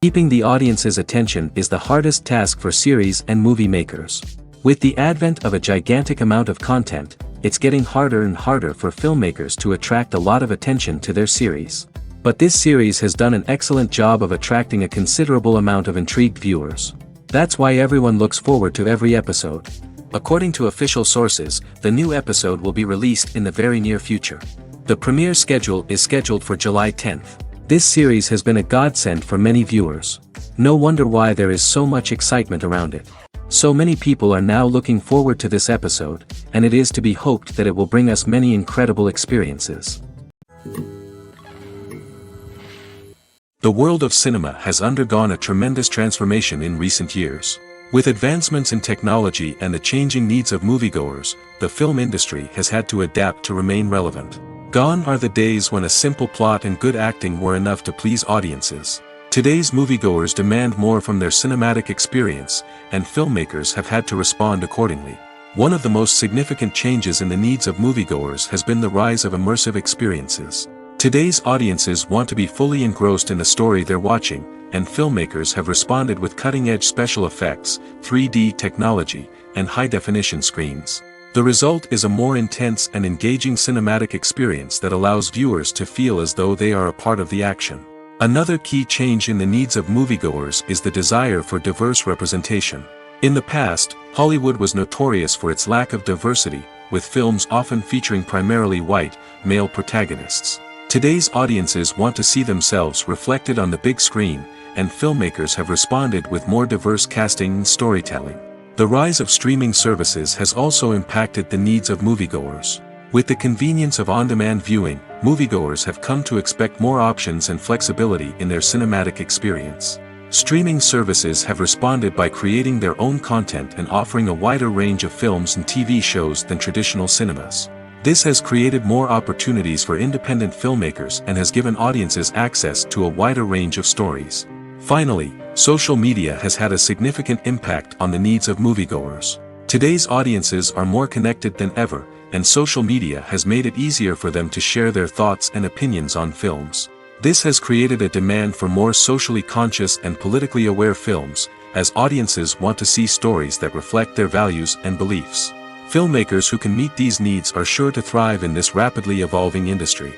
Keeping the audience's attention is the hardest task for series and movie makers. With the advent of a gigantic amount of content, it's getting harder and harder for filmmakers to attract a lot of attention to their series. But this series has done an excellent job of attracting a considerable amount of intrigued viewers. That's why everyone looks forward to every episode. According to official sources, the new episode will be released in the very near future. The premiere schedule is scheduled for July 10th. This series has been a godsend for many viewers. No wonder why there is so much excitement around it. So many people are now looking forward to this episode, and it is to be hoped that it will bring us many incredible experiences. The world of cinema has undergone a tremendous transformation in recent years. With advancements in technology and the changing needs of moviegoers, the film industry has had to adapt to remain relevant. Gone are the days when a simple plot and good acting were enough to please audiences. Today's moviegoers demand more from their cinematic experience, and filmmakers have had to respond accordingly. One of the most significant changes in the needs of moviegoers has been the rise of immersive experiences. Today's audiences want to be fully engrossed in the story they're watching, and filmmakers have responded with cutting-edge special effects, 3D technology, and high-definition screens. The result is a more intense and engaging cinematic experience that allows viewers to feel as though they are a part of the action. Another key change in the needs of moviegoers is the desire for diverse representation. In the past, Hollywood was notorious for its lack of diversity, with films often featuring primarily white, male protagonists. Today's audiences want to see themselves reflected on the big screen, and filmmakers have responded with more diverse casting and storytelling. The rise of streaming services has also impacted the needs of moviegoers. With the convenience of on-demand viewing, moviegoers have come to expect more options and flexibility in their cinematic experience. Streaming services have responded by creating their own content and offering a wider range of films and TV shows than traditional cinemas. This has created more opportunities for independent filmmakers and has given audiences access to a wider range of stories. Finally, social media has had a significant impact on the needs of moviegoers. Today's audiences are more connected than ever, and social media has made it easier for them to share their thoughts and opinions on films. This has created a demand for more socially conscious and politically aware films, as audiences want to see stories that reflect their values and beliefs. Filmmakers who can meet these needs are sure to thrive in this rapidly evolving industry.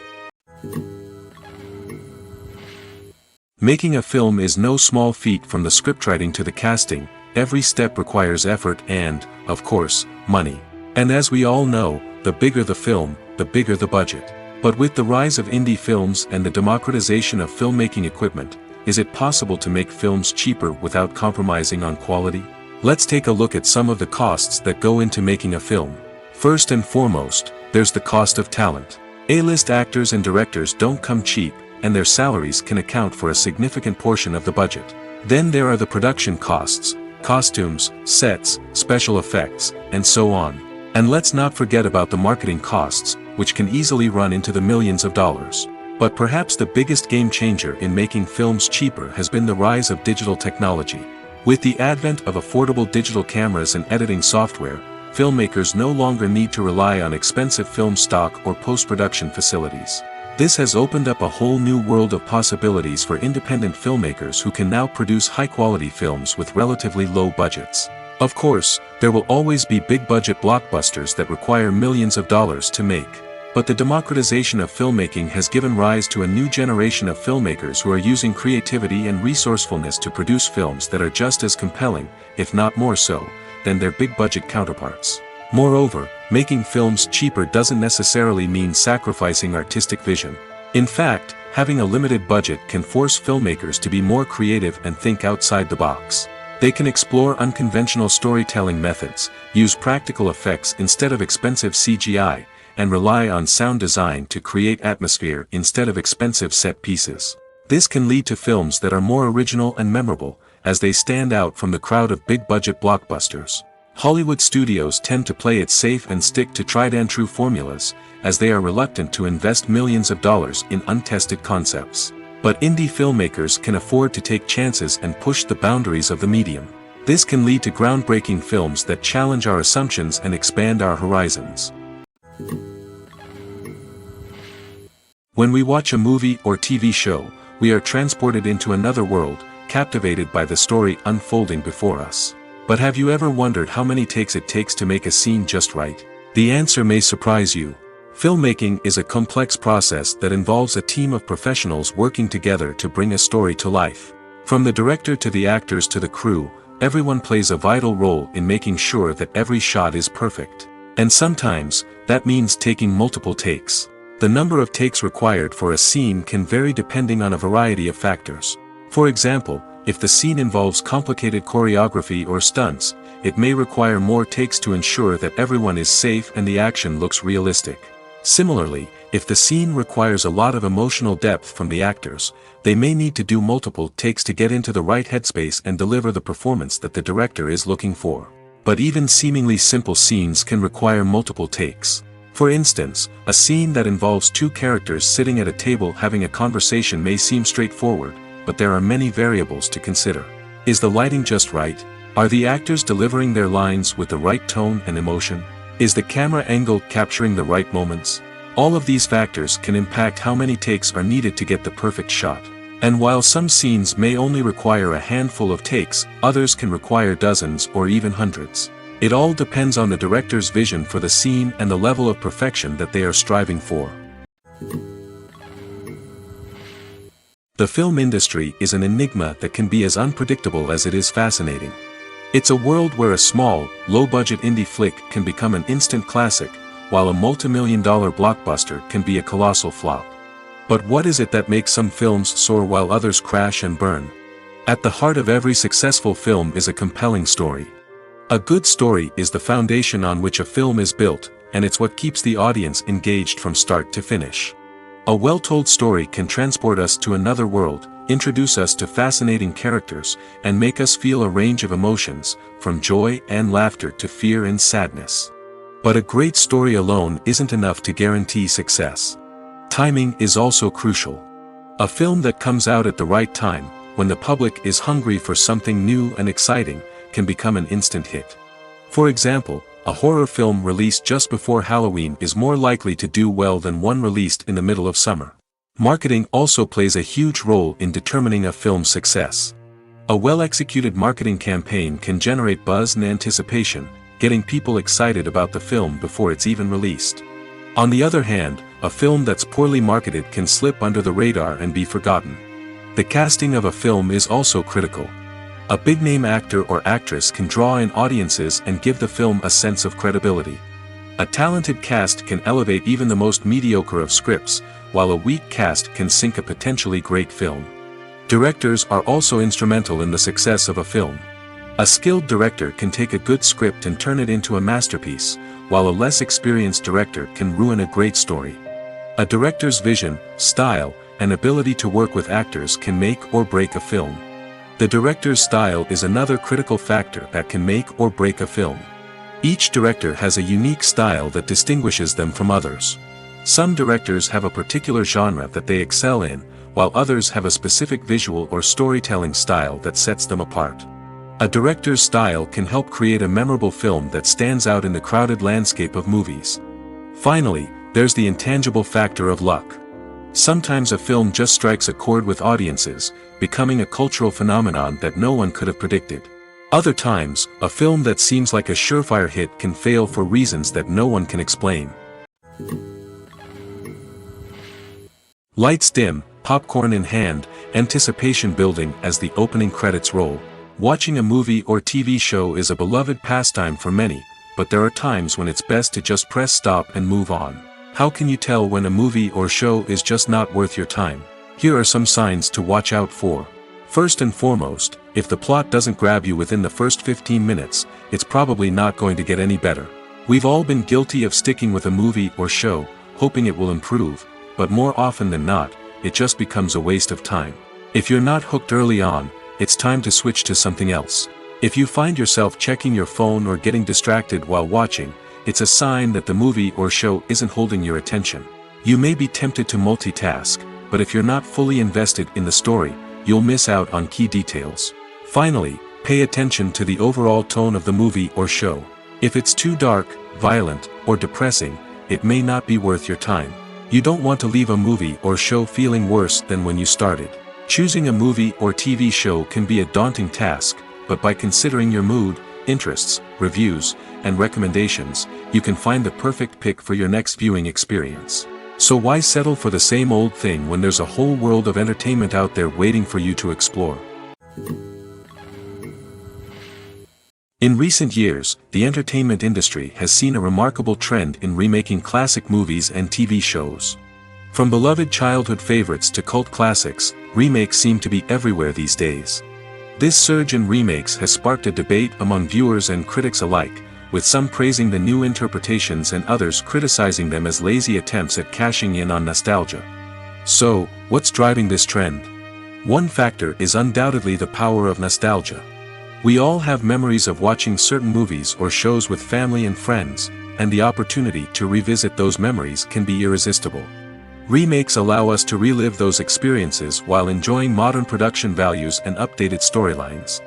Making a film is no small feat. From the scriptwriting to the casting, every step requires effort and, of course, money. And as we all know, the bigger the film, the bigger the budget. But with the rise of indie films and the democratization of filmmaking equipment, is it possible to make films cheaper without compromising on quality? Let's take a look at some of the costs that go into making a film. First and foremost, there's the cost of talent. A-list actors and directors don't come cheap, and their salaries can account for a significant portion of the budget. Then there are the production costs, costumes, sets, special effects, and so on. And let's not forget about the marketing costs, which can easily run into the millions of dollars. But perhaps the biggest game changer in making films cheaper has been the rise of digital technology. With the advent of affordable digital cameras and editing software, filmmakers no longer need to rely on expensive film stock or post-production facilities. This has opened up a whole new world of possibilities for independent filmmakers who can now produce high-quality films with relatively low budgets. Of course, there will always be big-budget blockbusters that require millions of dollars to make. But the democratization of filmmaking has given rise to a new generation of filmmakers who are using creativity and resourcefulness to produce films that are just as compelling, if not more so, than their big-budget counterparts. Moreover, making films cheaper doesn't necessarily mean sacrificing artistic vision. In fact, having a limited budget can force filmmakers to be more creative and think outside the box. They can explore unconventional storytelling methods, use practical effects instead of expensive CGI, and rely on sound design to create atmosphere instead of expensive set pieces. This can lead to films that are more original and memorable, as they stand out from the crowd of big-budget blockbusters. Hollywood studios tend to play it safe and stick to tried-and-true formulas, as they are reluctant to invest millions of dollars in untested concepts. But indie filmmakers can afford to take chances and push the boundaries of the medium. This can lead to groundbreaking films that challenge our assumptions and expand our horizons. When we watch a movie or TV show, we are transported into another world, captivated by the story unfolding before us. But have you ever wondered how many takes it takes to make a scene just right? The answer may surprise you. Filmmaking is a complex process that involves a team of professionals working together to bring a story to life. From the director to the actors to the crew, everyone plays a vital role in making sure that every shot is perfect. And sometimes, that means taking multiple takes. The number of takes required for a scene can vary depending on a variety of factors. For example, if the scene involves complicated choreography or stunts, it may require more takes to ensure that everyone is safe and the action looks realistic. Similarly, if the scene requires a lot of emotional depth from the actors, they may need to do multiple takes to get into the right headspace and deliver the performance that the director is looking for. But even seemingly simple scenes can require multiple takes. For instance, a scene that involves two characters sitting at a table having a conversation may seem straightforward, but there are many variables to consider. Is the lighting just right? Are the actors delivering their lines with the right tone and emotion? Is the camera angle capturing the right moments? All of these factors can impact how many takes are needed to get the perfect shot. And while some scenes may only require a handful of takes, others can require dozens or even hundreds. It all depends on the director's vision for the scene and the level of perfection that they are striving for. The film industry is an enigma that can be as unpredictable as it is fascinating. It's a world where a small, low-budget indie flick can become an instant classic, while a multi-million-dollar blockbuster can be a colossal flop. But what is it that makes some films soar while others crash and burn? At the heart of every successful film is a compelling story. A good story is the foundation on which a film is built, and it's what keeps the audience engaged from start to finish. A well-told story can transport us to another world, introduce us to fascinating characters, and make us feel a range of emotions, from joy and laughter to fear and sadness. But a great story alone isn't enough to guarantee success. Timing is also crucial. A film that comes out at the right time, when the public is hungry for something new and exciting, can become an instant hit. For example, a horror film released just before Halloween is more likely to do well than one released in the middle of summer. Marketing also plays a huge role in determining a film's success. A well-executed marketing campaign can generate buzz and anticipation, getting people excited about the film before it's even released. On the other hand, a film that's poorly marketed can slip under the radar and be forgotten. The casting of a film is also critical. A big-name actor or actress can draw in audiences and give the film a sense of credibility. A talented cast can elevate even the most mediocre of scripts, while a weak cast can sink a potentially great film. Directors are also instrumental in the success of a film. A skilled director can take a good script and turn it into a masterpiece, while a less experienced director can ruin a great story. A director's vision, style, and ability to work with actors can make or break a film. The director's style is another critical factor that can make or break a film. Each director has a unique style that distinguishes them from others. Some directors have a particular genre that they excel in, while others have a specific visual or storytelling style that sets them apart. A director's style can help create a memorable film that stands out in the crowded landscape of movies. Finally, there's the intangible factor of luck. Sometimes a film just strikes a chord with audiences, becoming a cultural phenomenon that no one could have predicted. Other times, a film that seems like a surefire hit can fail for reasons that no one can explain. Lights dim, popcorn in hand, anticipation building as the opening credits roll. Watching a movie or TV show is a beloved pastime for many, but there are times when it's best to just press stop and move on. How can you tell when a movie or show is just not worth your time? Here are some signs to watch out for. First and foremost, if the plot doesn't grab you within the first 15 minutes, it's probably not going to get any better. We've all been guilty of sticking with a movie or show, hoping it will improve, but more often than not, it just becomes a waste of time. If you're not hooked early on, it's time to switch to something else. If you find yourself checking your phone or getting distracted while watching, it's a sign that the movie or show isn't holding your attention. You may be tempted to multitask, but if you're not fully invested in the story, you'll miss out on key details. Finally, pay attention to the overall tone of the movie or show. If it's too dark, violent, or depressing, it may not be worth your time. You don't want to leave a movie or show feeling worse than when you started. Choosing a movie or TV show can be a daunting task, but by considering your mood, interests, reviews, and recommendations, you can find the perfect pick for your next viewing experience. So why settle for the same old thing when there's a whole world of entertainment out there waiting for you to explore? In recent years, the entertainment industry has seen a remarkable trend in remaking classic movies and TV shows. From beloved childhood favorites to cult classics, remakes seem to be everywhere these days. This surge in remakes has sparked a debate among viewers and critics alike, with some praising the new interpretations and others criticizing them as lazy attempts at cashing in on nostalgia. So, what's driving this trend? One factor is undoubtedly the power of nostalgia. We all have memories of watching certain movies or shows with family and friends, and the opportunity to revisit those memories can be irresistible. Remakes allow us to relive those experiences while enjoying modern production values and updated storylines.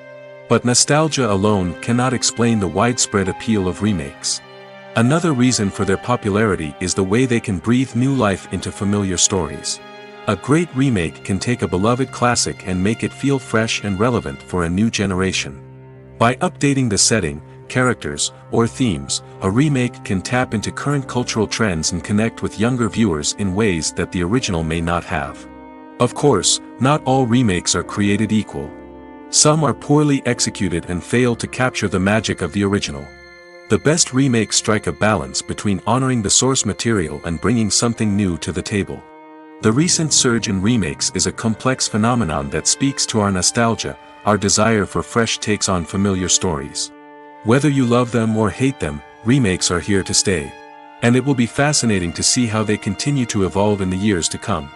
But nostalgia alone cannot explain the widespread appeal of remakes. Another reason for their popularity is the way they can breathe new life into familiar stories. A great remake can take a beloved classic and make it feel fresh and relevant for a new generation. By updating the setting, characters, or themes, a remake can tap into current cultural trends and connect with younger viewers in ways that the original may not have. Of course, not all remakes are created equal. Some are poorly executed and fail to capture the magic of the original. The best remakes strike a balance between honoring the source material and bringing something new to the table. The recent surge in remakes is a complex phenomenon that speaks to our nostalgia, our desire for fresh takes on familiar stories. Whether you love them or hate them, remakes are here to stay. And it will be fascinating to see how they continue to evolve in the years to come.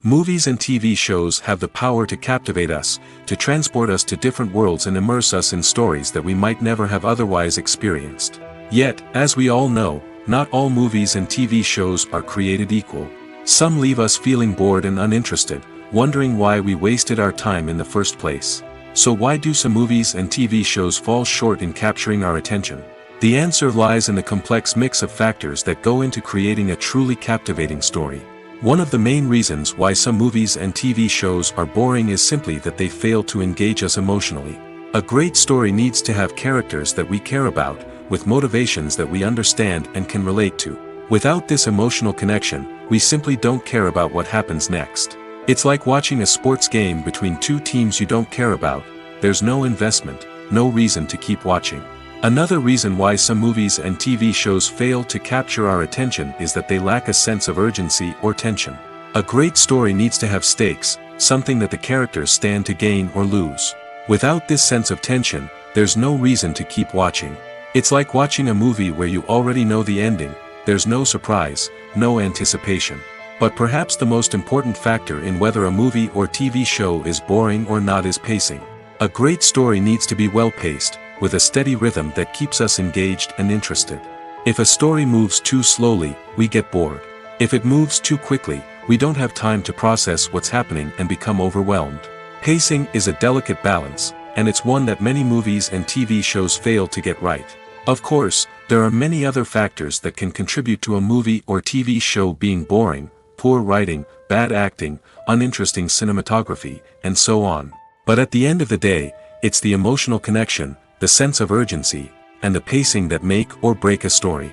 Movies and TV shows have the power to captivate us, to transport us to different worlds and immerse us in stories that we might never have otherwise experienced. Yet, as we all know, not all movies and TV shows are created equal. Some leave us feeling bored and uninterested, wondering why we wasted our time in the first place. So why do some movies and TV shows fall short in capturing our attention? The answer lies in the complex mix of factors that go into creating a truly captivating story. One of the main reasons why some movies and TV shows are boring is simply that they fail to engage us emotionally. A great story needs to have characters that we care about, with motivations that we understand and can relate to. Without this emotional connection, we simply don't care about what happens next. It's like watching a sports game between two teams you don't care about. There's no investment, no reason to keep watching. Another reason why some movies and TV shows fail to capture our attention is that they lack a sense of urgency or tension. A great story needs to have stakes, something that the characters stand to gain or lose. Without this sense of tension, there's no reason to keep watching. It's like watching a movie where you already know the ending. There's no surprise, no anticipation. But perhaps the most important factor in whether a movie or TV show is boring or not is pacing. A great story needs to be well-paced, with a steady rhythm that keeps us engaged and interested. If a story moves too slowly, we get bored. If it moves too quickly, we don't have time to process what's happening and become overwhelmed. Pacing is a delicate balance, and it's one that many movies and TV shows fail to get right. Of course, there are many other factors that can contribute to a movie or TV show being boring: poor writing, bad acting, uninteresting cinematography, and so on. But at the end of the day, it's the emotional connection, the sense of urgency, and the pacing that make or break a story.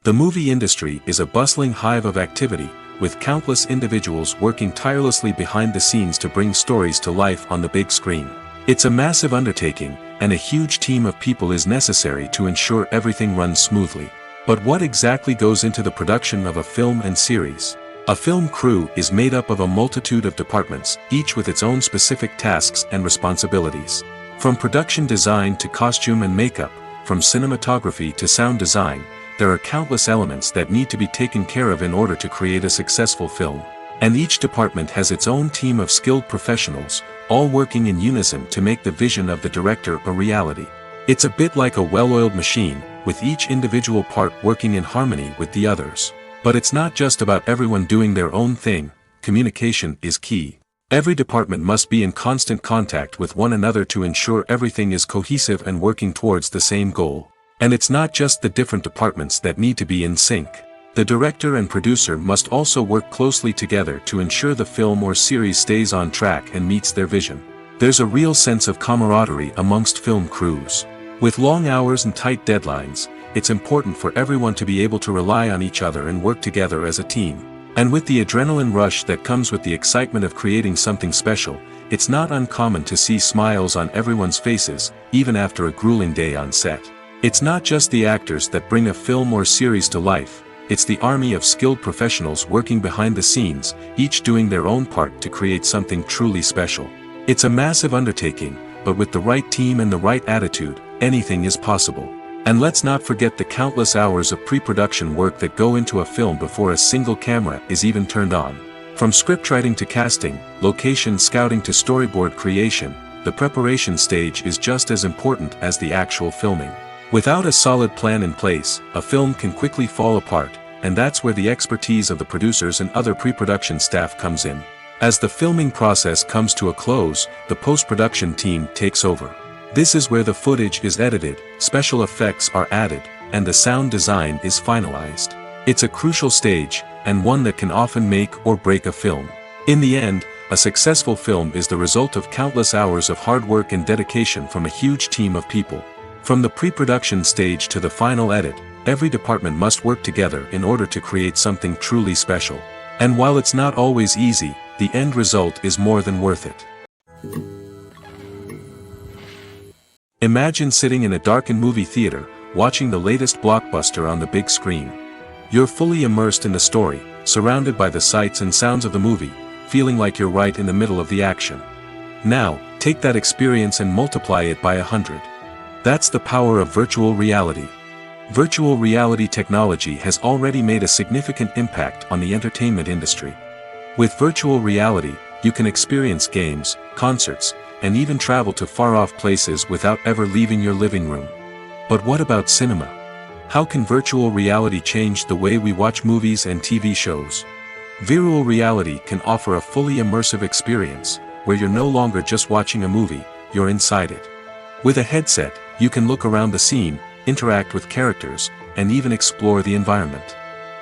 The movie industry is a bustling hive of activity, with countless individuals working tirelessly behind the scenes to bring stories to life on the big screen. It's a massive undertaking, and a huge team of people is necessary to ensure everything runs smoothly. But what exactly goes into the production of a film and series? A film crew is made up of a multitude of departments, each with its own specific tasks and responsibilities. From production design to costume and makeup, from cinematography to sound design, there are countless elements that need to be taken care of in order to create a successful film. And each department has its own team of skilled professionals, all working in unison to make the vision of the director a reality. It's a bit like a well-oiled machine, with each individual part working in harmony with the others. But it's not just about everyone doing their own thing. Communication is key. Every department must be in constant contact with one another to ensure everything is cohesive and working towards the same goal. And it's not just the different departments that need to be in sync. The director and producer must also work closely together to ensure the film or series stays on track and meets their vision. There's a real sense of camaraderie amongst film crews. With long hours and tight deadlines, it's important for everyone to be able to rely on each other and work together as a team. And with the adrenaline rush that comes with the excitement of creating something special, it's not uncommon to see smiles on everyone's faces, even after a grueling day on set. It's not just the actors that bring a film or series to life, it's the army of skilled professionals working behind the scenes, each doing their own part to create something truly special. It's a massive undertaking, but with the right team and the right attitude, anything is possible. And let's not forget the countless hours of pre-production work that go into a film before a single camera is even turned on. From scriptwriting to casting, location scouting to storyboard creation, the preparation stage is just as important as the actual filming. Without a solid plan in place, a film can quickly fall apart, and that's where the expertise of the producers and other pre-production staff comes in. As the filming process comes to a close, the post-production team takes over. This is where the footage is edited, special effects are added, and the sound design is finalized. It's a crucial stage, and one that can often make or break a film. In the end, a successful film is the result of countless hours of hard work and dedication from a huge team of people. From the pre-production stage to the final edit, every department must work together in order to create something truly special. And while it's not always easy, the end result is more than worth it. Imagine sitting in a darkened movie theater, watching the latest blockbuster on the big screen. You're fully immersed in the story, surrounded by the sights and sounds of the movie, feeling like you're right in the middle of the action. Now, take that experience and multiply it by 100. That's the power of virtual reality. Virtual reality technology has already made a significant impact on the entertainment industry. With virtual reality, you can experience games, concerts, and even travel to far-off places without ever leaving your living room. But what about cinema? How can virtual reality change the way we watch movies and TV shows? Virtual reality can offer a fully immersive experience, where you're no longer just watching a movie, you're inside it. With a headset, you can look around the scene, interact with characters, and even explore the environment.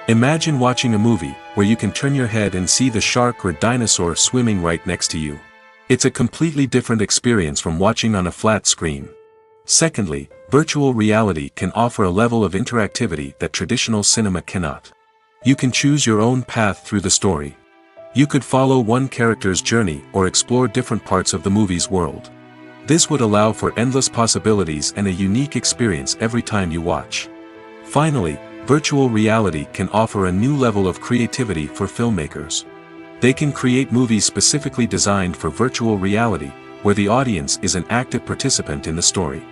Imagine watching a movie, where you can turn your head and see the shark or dinosaur swimming right next to you. It's a completely different experience from watching on a flat screen. Secondly, virtual reality can offer a level of interactivity that traditional cinema cannot. You can choose your own path through the story. You could follow one character's journey or explore different parts of the movie's world. This would allow for endless possibilities and a unique experience every time you watch. Finally, virtual reality can offer a new level of creativity for filmmakers. They can create movies specifically designed for virtual reality, where the audience is an active participant in the story.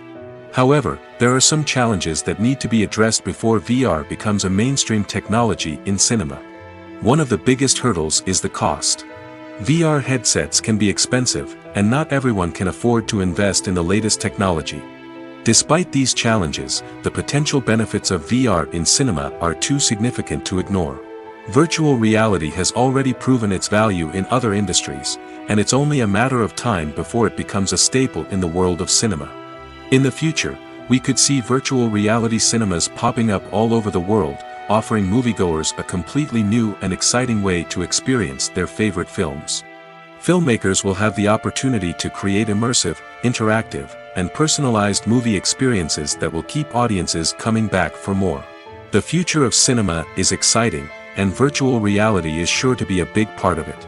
However, there are some challenges that need to be addressed before VR becomes a mainstream technology in cinema. One of the biggest hurdles is the cost. VR headsets can be expensive, and not everyone can afford to invest in the latest technology. Despite these challenges, the potential benefits of VR in cinema are too significant to ignore. Virtual reality has already proven its value in other industries, and it's only a matter of time before it becomes a staple in the world of cinema. In the future, we could see virtual reality cinemas popping up all over the world, offering moviegoers a completely new and exciting way to experience their favorite films. Filmmakers will have the opportunity to create immersive, interactive, and personalized movie experiences that will keep audiences coming back for more. The future of cinema is exciting, and virtual reality is sure to be a big part of it.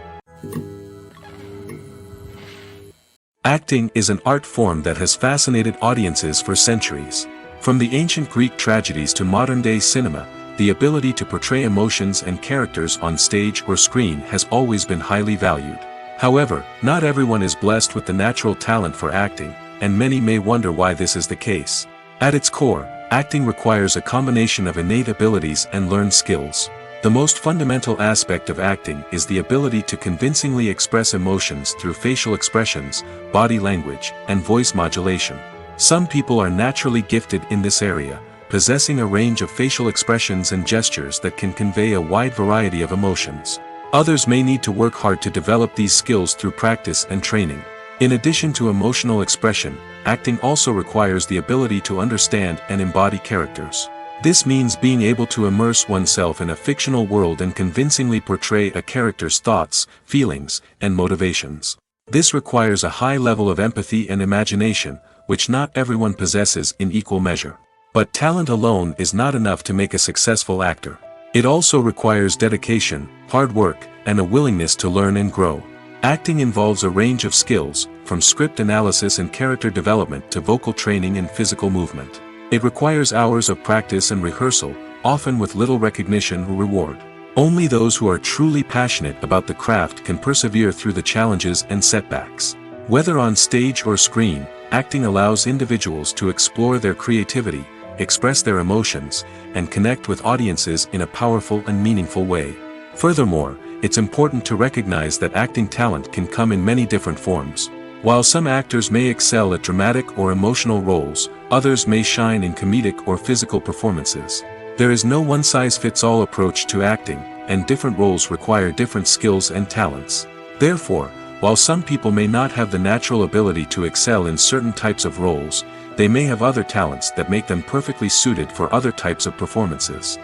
Acting is an art form that has fascinated audiences for centuries. From the ancient Greek tragedies to modern-day cinema, the ability to portray emotions and characters on stage or screen has always been highly valued. However, not everyone is blessed with the natural talent for acting, and many may wonder why this is the case. At its core, acting requires a combination of innate abilities and learned skills. The most fundamental aspect of acting is the ability to convincingly express emotions through facial expressions, body language, and voice modulation. Some people are naturally gifted in this area, possessing a range of facial expressions and gestures that can convey a wide variety of emotions. Others may need to work hard to develop these skills through practice and training. In addition to emotional expression, acting also requires the ability to understand and embody characters. This means being able to immerse oneself in a fictional world and convincingly portray a character's thoughts, feelings, and motivations. This requires a high level of empathy and imagination, which not everyone possesses in equal measure. But talent alone is not enough to make a successful actor. It also requires dedication, hard work, and a willingness to learn and grow. Acting involves a range of skills, from script analysis and character development to vocal training and physical movement. It requires hours of practice and rehearsal, often with little recognition or reward. Only those who are truly passionate about the craft can persevere through the challenges and setbacks. Whether on stage or screen, acting allows individuals to explore their creativity, express their emotions, and connect with audiences in a powerful and meaningful way. Furthermore, it's important to recognize that acting talent can come in many different forms. While some actors may excel at dramatic or emotional roles, others may shine in comedic or physical performances. There is no one-size-fits-all approach to acting, and different roles require different skills and talents. Therefore, while some people may not have the natural ability to excel in certain types of roles, they may have other talents that make them perfectly suited for other types of performances.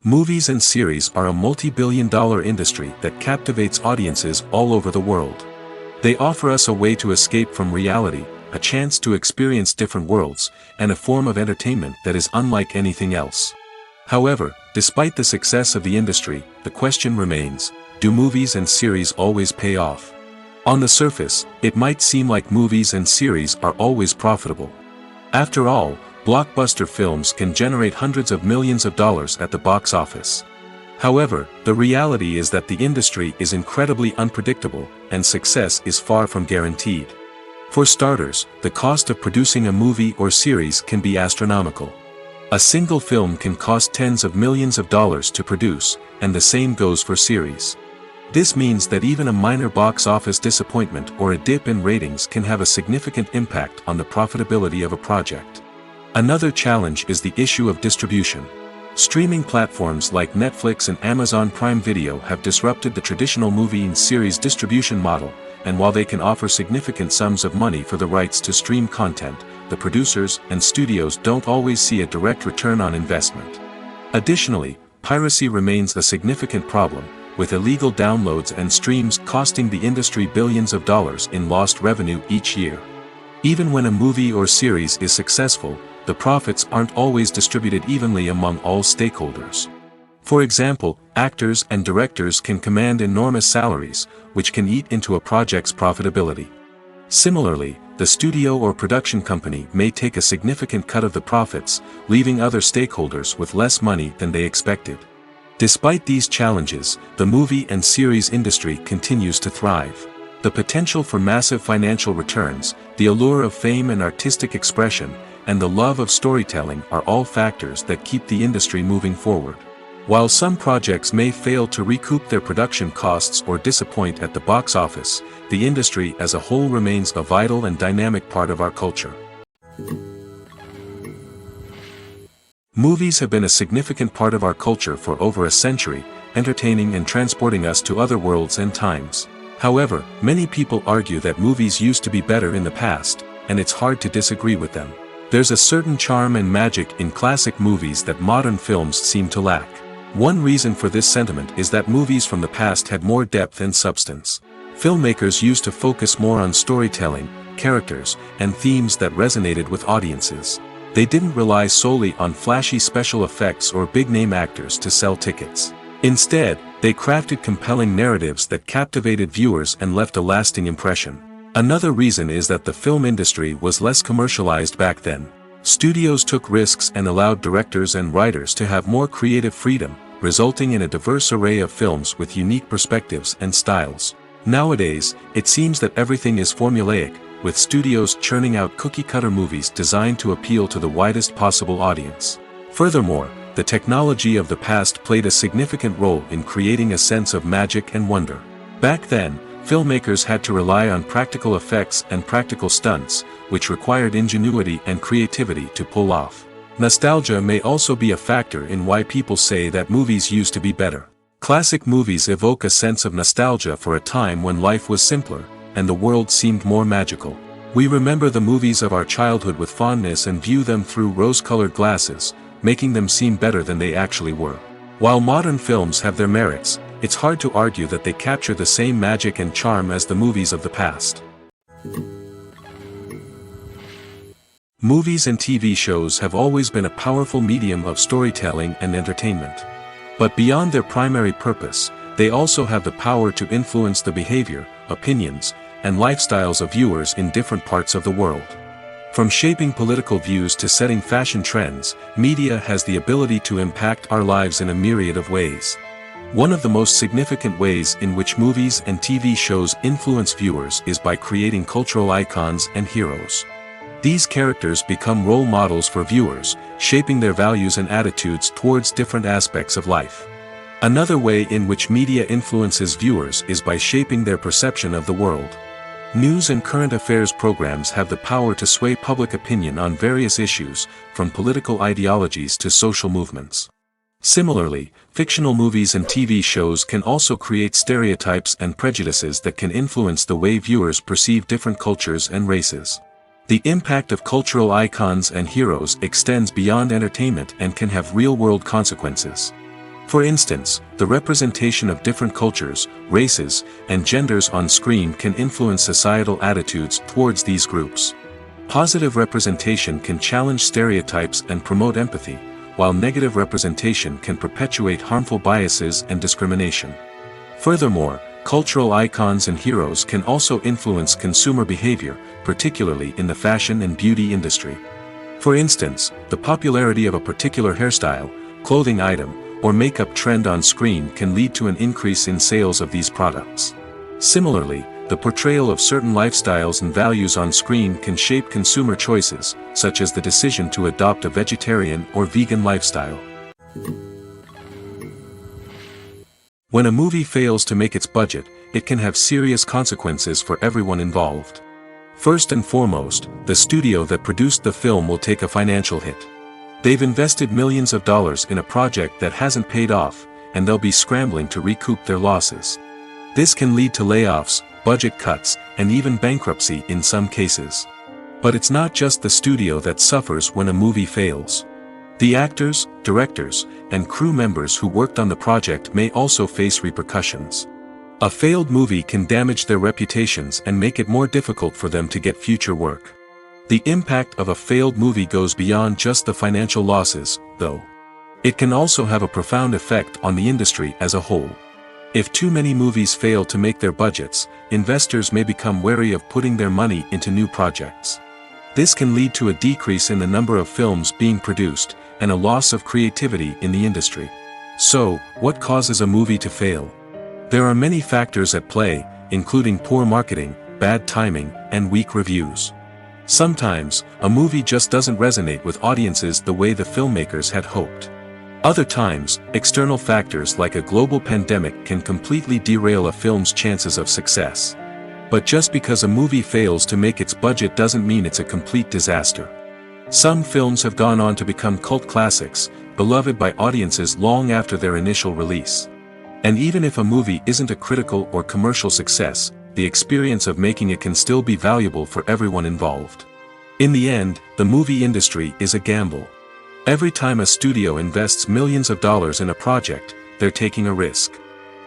Movies and series are a multi-billion-dollar industry that captivates audiences all over the world. They offer us a way to escape from reality, a chance to experience different worlds, and a form of entertainment that is unlike anything else. However, despite the success of the industry, the question remains, do movies and series always pay off? On the surface, it might seem like movies and series are always profitable. After all, blockbuster films can generate hundreds of millions of dollars at the box office. However, the reality is that the industry is incredibly unpredictable, and success is far from guaranteed. For starters, the cost of producing a movie or series can be astronomical. A single film can cost tens of millions of dollars to produce, and the same goes for series. This means that even a minor box office disappointment or a dip in ratings can have a significant impact on the profitability of a project. Another challenge is the issue of distribution. Streaming platforms like Netflix and Amazon Prime Video have disrupted the traditional movie and series distribution model, and while they can offer significant sums of money for the rights to stream content, the producers and studios don't always see a direct return on investment. Additionally, piracy remains a significant problem, with illegal downloads and streams costing the industry billions of dollars in lost revenue each year. Even when a movie or series is successful, the profits aren't always distributed evenly among all stakeholders. For example, actors and directors can command enormous salaries, which can eat into a project's profitability. Similarly, the studio or production company may take a significant cut of the profits, leaving other stakeholders with less money than they expected. Despite these challenges, the movie and series industry continues to thrive. The potential for massive financial returns, the allure of fame and artistic expression, and the love of storytelling are all factors that keep the industry moving forward. While some projects may fail to recoup their production costs or disappoint at the box office, the industry as a whole remains a vital and dynamic part of our culture. Movies have been a significant part of our culture for over a century, entertaining and transporting us to other worlds and times. However, many people argue that movies used to be better in the past, and it's hard to disagree with them. There's a certain charm and magic in classic movies that modern films seem to lack. One reason for this sentiment is that movies from the past had more depth and substance. Filmmakers used to focus more on storytelling, characters, and themes that resonated with audiences. They didn't rely solely on flashy special effects or big-name actors to sell tickets. Instead, they crafted compelling narratives that captivated viewers and left a lasting impression. Another reason is that the film industry was less commercialized back then. Studios took risks and allowed directors and writers to have more creative freedom, resulting in a diverse array of films with unique perspectives and styles. Nowadays, it seems that everything is formulaic, with studios churning out cookie-cutter movies designed to appeal to the widest possible audience. Furthermore, the technology of the past played a significant role in creating a sense of magic and wonder. Back then, filmmakers had to rely on practical effects and practical stunts, which required ingenuity and creativity to pull off. Nostalgia may also be a factor in why people say that movies used to be better. Classic movies evoke a sense of nostalgia for a time when life was simpler, and the world seemed more magical. We remember the movies of our childhood with fondness and view them through rose-colored glasses, making them seem better than they actually were. While modern films have their merits, it's hard to argue that they capture the same magic and charm as the movies of the past. Movies and TV shows have always been a powerful medium of storytelling and entertainment. But beyond their primary purpose, they also have the power to influence the behavior, opinions, and lifestyles of viewers in different parts of the world. From shaping political views to setting fashion trends, media has the ability to impact our lives in a myriad of ways. One of the most significant ways in which movies and TV shows influence viewers is by creating cultural icons and heroes. These characters become role models for viewers, shaping their values and attitudes towards different aspects of life. Another way in which media influences viewers is by shaping their perception of the world. News and current affairs programs have the power to sway public opinion on various issues, from political ideologies to social movements. Similarly, fictional movies and TV shows can also create stereotypes and prejudices that can influence the way viewers perceive different cultures and races. The impact of cultural icons and heroes extends beyond entertainment and can have real-world consequences. For instance, the representation of different cultures, races, and genders on screen can influence societal attitudes towards these groups. Positive representation can challenge stereotypes and promote empathy, while negative representation can perpetuate harmful biases and discrimination. Furthermore, cultural icons and heroes can also influence consumer behavior, particularly in the fashion and beauty industry. For instance, the popularity of a particular hairstyle, clothing item, or makeup trend on screen can lead to an increase in sales of these products. Similarly, the portrayal of certain lifestyles and values on screen can shape consumer choices, such as the decision to adopt a vegetarian or vegan lifestyle. When a movie fails to make its budget, it can have serious consequences for everyone involved. First and foremost, the studio that produced the film will take a financial hit. They've invested millions of dollars in a project that hasn't paid off, and they'll be scrambling to recoup their losses. This can lead to layoffs, budget cuts, and even bankruptcy in some cases. But it's not just the studio that suffers when a movie fails. The actors, directors, and crew members who worked on the project may also face repercussions. A failed movie can damage their reputations and make it more difficult for them to get future work. The impact of a failed movie goes beyond just the financial losses, though. It can also have a profound effect on the industry as a whole. If too many movies fail to make their budgets, investors may become wary of putting their money into new projects. This can lead to a decrease in the number of films being produced, and a loss of creativity in the industry. So, what causes a movie to fail? There are many factors at play, including poor marketing, bad timing, and weak reviews. Sometimes, a movie just doesn't resonate with audiences the way the filmmakers had hoped. Other times, external factors like a global pandemic can completely derail a film's chances of success. But just because a movie fails to make its budget doesn't mean it's a complete disaster. Some films have gone on to become cult classics, beloved by audiences long after their initial release. And even if a movie isn't a critical or commercial success, the experience of making it can still be valuable for everyone involved. In the end, the movie industry is a gamble. Every time a studio invests millions of dollars in a project, they're taking a risk.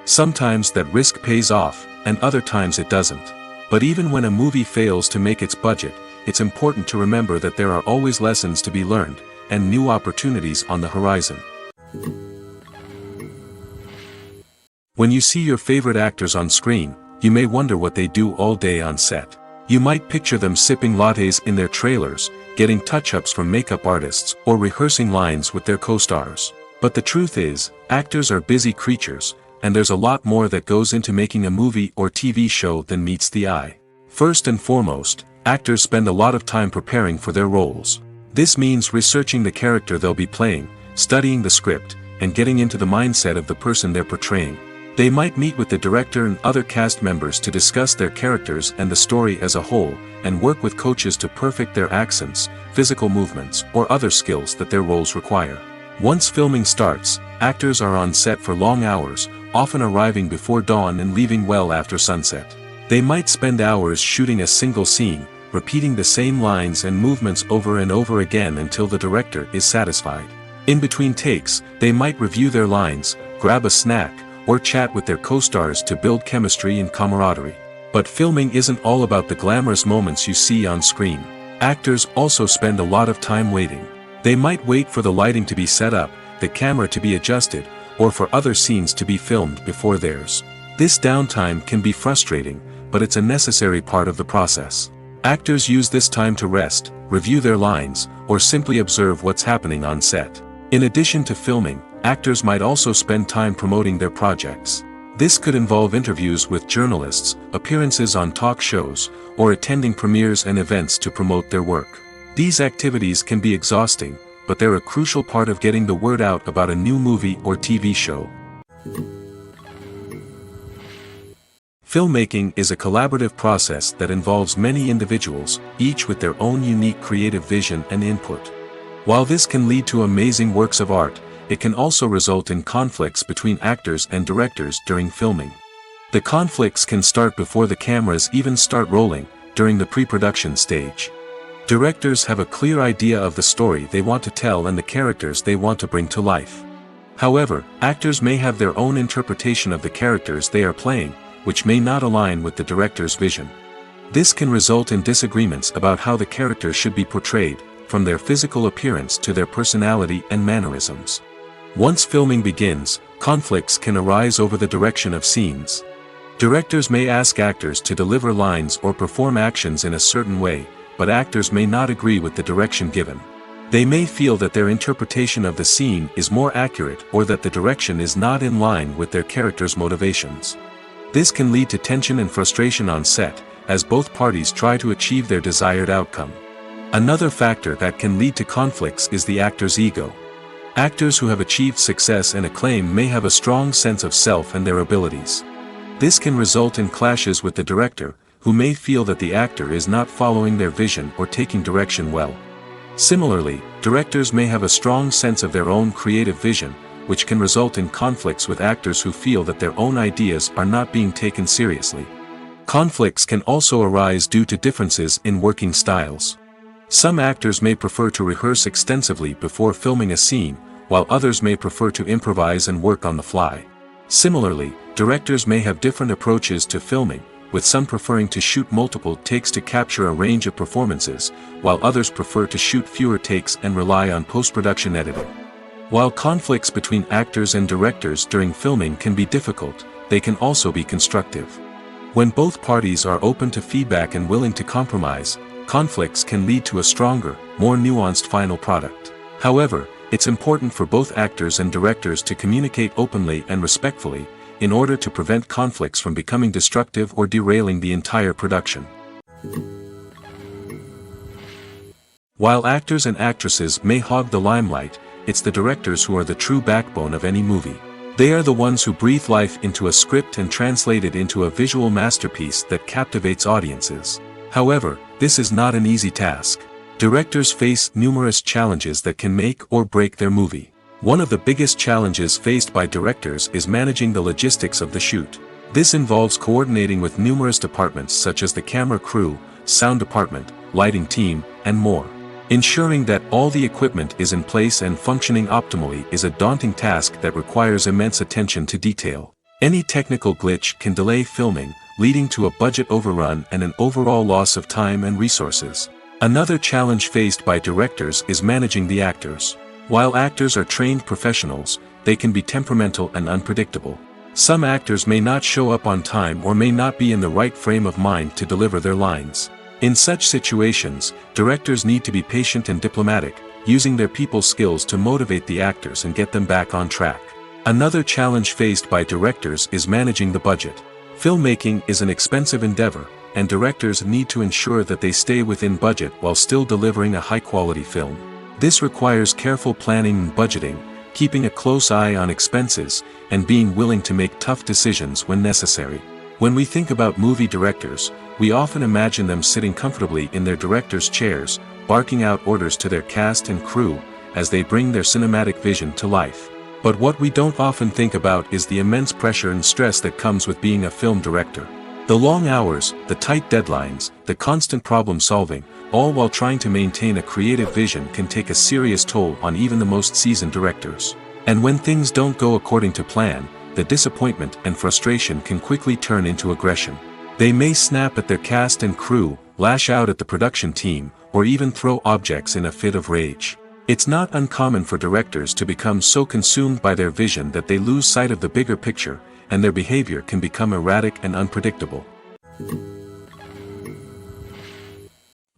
Sometimes that risk pays off, and other times it doesn't. But even when a movie fails to make its budget, it's important to remember that there are always lessons to be learned, and new opportunities on the horizon. When you see your favorite actors on screen, you may wonder what they do all day on set. You might picture them sipping lattes in their trailers, getting touch-ups from makeup artists, or rehearsing lines with their co-stars. But the truth is, actors are busy creatures, and there's a lot more that goes into making a movie or TV show than meets the eye. First and foremost, actors spend a lot of time preparing for their roles. This means researching the character they'll be playing, studying the script, and getting into the mindset of the person they're portraying. They might meet with the director and other cast members to discuss their characters and the story as a whole, and work with coaches to perfect their accents, physical movements, or other skills that their roles require. Once filming starts, actors are on set for long hours, often arriving before dawn and leaving well after sunset. They might spend hours shooting a single scene, repeating the same lines and movements over and over again until the director is satisfied. In between takes, they might review their lines, grab a snack, or chat with their co-stars to build chemistry and camaraderie. But filming isn't all about the glamorous moments you see on screen. Actors also spend a lot of time waiting. They might wait for the lighting to be set up, the camera to be adjusted, or for other scenes to be filmed before theirs. This downtime can be frustrating, but it's a necessary part of the process. Actors use this time to rest, review their lines, or simply observe what's happening on set. In addition to filming, actors might also spend time promoting their projects. This could involve interviews with journalists, appearances on talk shows, or attending premieres and events to promote their work. These activities can be exhausting, but they're a crucial part of getting the word out about a new movie or TV show. Filmmaking is a collaborative process that involves many individuals, each with their own unique creative vision and input. While this can lead to amazing works of art, it can also result in conflicts between actors and directors during filming. The conflicts can start before the cameras even start rolling, during the pre-production stage. Directors have a clear idea of the story they want to tell and the characters they want to bring to life. However, actors may have their own interpretation of the characters they are playing, which may not align with the director's vision. This can result in disagreements about how the character should be portrayed, from their physical appearance to their personality and mannerisms. Once filming begins, conflicts can arise over the direction of scenes. Directors may ask actors to deliver lines or perform actions in a certain way, but actors may not agree with the direction given. They may feel that their interpretation of the scene is more accurate or that the direction is not in line with their character's motivations. This can lead to tension and frustration on set, as both parties try to achieve their desired outcome. Another factor that can lead to conflicts is the actor's ego. Actors who have achieved success and acclaim may have a strong sense of self and their abilities. This can result in clashes with the director, who may feel that the actor is not following their vision or taking direction well. Similarly, directors may have a strong sense of their own creative vision, which can result in conflicts with actors who feel that their own ideas are not being taken seriously. Conflicts can also arise due to differences in working styles. Some actors may prefer to rehearse extensively before filming a scene, while others may prefer to improvise and work on the fly. Similarly, directors may have different approaches to filming, with some preferring to shoot multiple takes to capture a range of performances, while others prefer to shoot fewer takes and rely on post-production editing. While conflicts between actors and directors during filming can be difficult, they can also be constructive. When both parties are open to feedback and willing to compromise, conflicts can lead to a stronger, more nuanced final product. However, it's important for both actors and directors to communicate openly and respectfully, in order to prevent conflicts from becoming destructive or derailing the entire production. While actors and actresses may hog the limelight, it's the directors who are the true backbone of any movie. They are the ones who breathe life into a script and translate it into a visual masterpiece that captivates audiences. However, this is not an easy task. Directors face numerous challenges that can make or break their movie. One of the biggest challenges faced by directors is managing the logistics of the shoot. This involves coordinating with numerous departments such as the camera crew, sound department, lighting team, and more. Ensuring that all the equipment is in place and functioning optimally is a daunting task that requires immense attention to detail. Any technical glitch can delay filming, leading to a budget overrun and an overall loss of time and resources. Another challenge faced by directors is managing the actors. While actors are trained professionals, they can be temperamental and unpredictable. Some actors may not show up on time or may not be in the right frame of mind to deliver their lines. In such situations, directors need to be patient and diplomatic, using their people skills to motivate the actors and get them back on track. Another challenge faced by directors is managing the budget. Filmmaking is an expensive endeavor, and directors need to ensure that they stay within budget while still delivering a high-quality film. This requires careful planning and budgeting, keeping a close eye on expenses, and being willing to make tough decisions when necessary. When we think about movie directors, we often imagine them sitting comfortably in their director's chairs, barking out orders to their cast and crew, as they bring their cinematic vision to life. But what we don't often think about is the immense pressure and stress that comes with being a film director. The long hours, the tight deadlines, the constant problem solving, all while trying to maintain a creative vision can take a serious toll on even the most seasoned directors. And when things don't go according to plan, the disappointment and frustration can quickly turn into aggression. They may snap at their cast and crew, lash out at the production team, or even throw objects in a fit of rage. It's not uncommon for directors to become so consumed by their vision that they lose sight of the bigger picture, and their behavior can become erratic and unpredictable.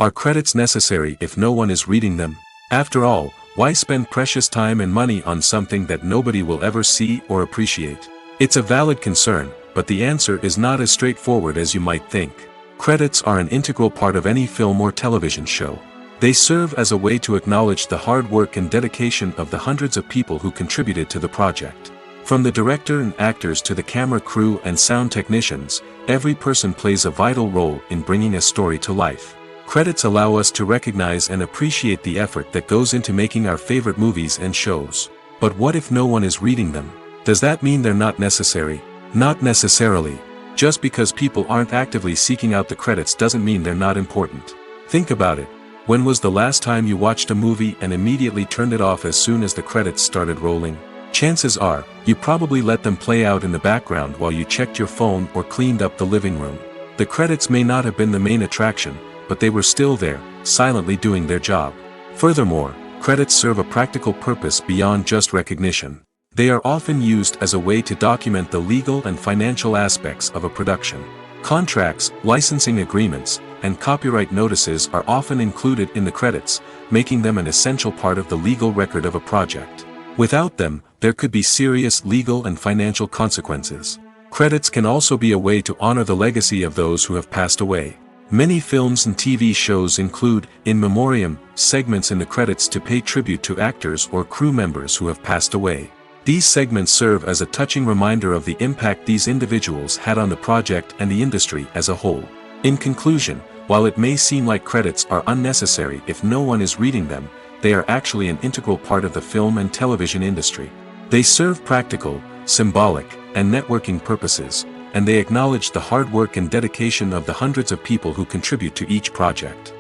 Are credits necessary if no one is reading them? After all, why spend precious time and money on something that nobody will ever see or appreciate? It's a valid concern, but the answer is not as straightforward as you might think. Credits are an integral part of any film or television show. They serve as a way to acknowledge the hard work and dedication of the hundreds of people who contributed to the project. From the director and actors to the camera crew and sound technicians, every person plays a vital role in bringing a story to life. Credits allow us to recognize and appreciate the effort that goes into making our favorite movies and shows. But what if no one is reading them? Does that mean they're not necessary? Not necessarily. Just because people aren't actively seeking out the credits doesn't mean they're not important. Think about it. When was the last time you watched a movie and immediately turned it off as soon as the credits started rolling? Chances are, you probably let them play out in the background while you checked your phone or cleaned up the living room. The credits may not have been the main attraction, but they were still there, silently doing their job. Furthermore, credits serve a practical purpose beyond just recognition. They are often used as a way to document the legal and financial aspects of a production. Contracts, licensing agreements, and copyright notices are often included in the credits, making them an essential part of the legal record of a project. Without them, there could be serious legal and financial consequences. Credits can also be a way to honor the legacy of those who have passed away. Many films and TV shows include, in memoriam, segments in the credits to pay tribute to actors or crew members who have passed away. These segments serve as a touching reminder of the impact these individuals had on the project and the industry as a whole. In conclusion, while it may seem like credits are unnecessary if no one is reading them, they are actually an integral part of the film and television industry. They serve practical, symbolic, and networking purposes, and they acknowledge the hard work and dedication of the hundreds of people who contribute to each project.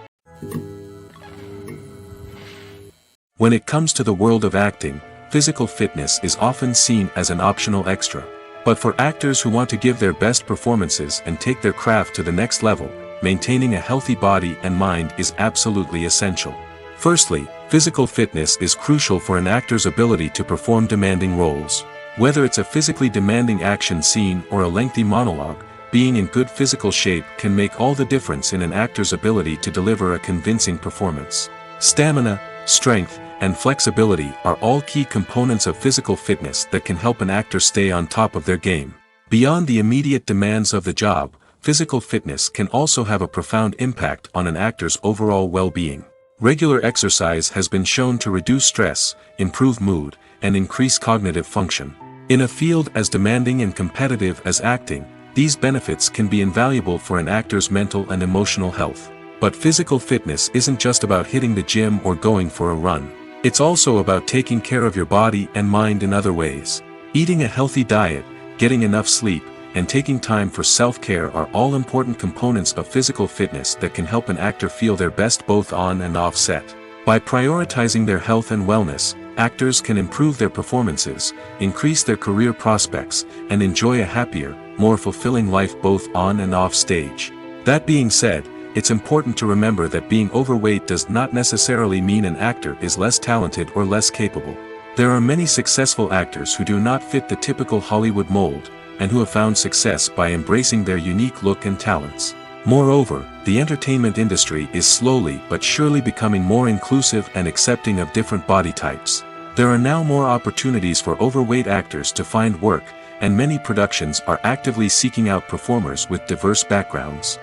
When it comes to the world of acting, physical fitness is often seen as an optional extra. But for actors who want to give their best performances and take their craft to the next level, maintaining a healthy body and mind is absolutely essential. Firstly, physical fitness is crucial for an actor's ability to perform demanding roles. Whether it's a physically demanding action scene or a lengthy monologue, being in good physical shape can make all the difference in an actor's ability to deliver a convincing performance. Stamina, strength, and flexibility are all key components of physical fitness that can help an actor stay on top of their game. Beyond the immediate demands of the job, physical fitness can also have a profound impact on an actor's overall well-being. Regular exercise has been shown to reduce stress, improve mood, and increase cognitive function. In a field as demanding and competitive as acting, these benefits can be invaluable for an actor's mental and emotional health. But physical fitness isn't just about hitting the gym or going for a run. It's also about taking care of your body and mind in other ways. Eating a healthy diet, getting enough sleep, and taking time for self-care are all important components of physical fitness that can help an actor feel their best both on and off set. By prioritizing their health and wellness, actors can improve their performances, increase their career prospects, and enjoy a happier, more fulfilling life both on and off stage. That being said, it's important to remember that being overweight does not necessarily mean an actor is less talented or less capable. There are many successful actors who do not fit the typical Hollywood mold, and who have found success by embracing their unique look and talents. Moreover, the entertainment industry is slowly but surely becoming more inclusive and accepting of different body types. There are now more opportunities for overweight actors to find work, and many productions are actively seeking out performers with diverse backgrounds.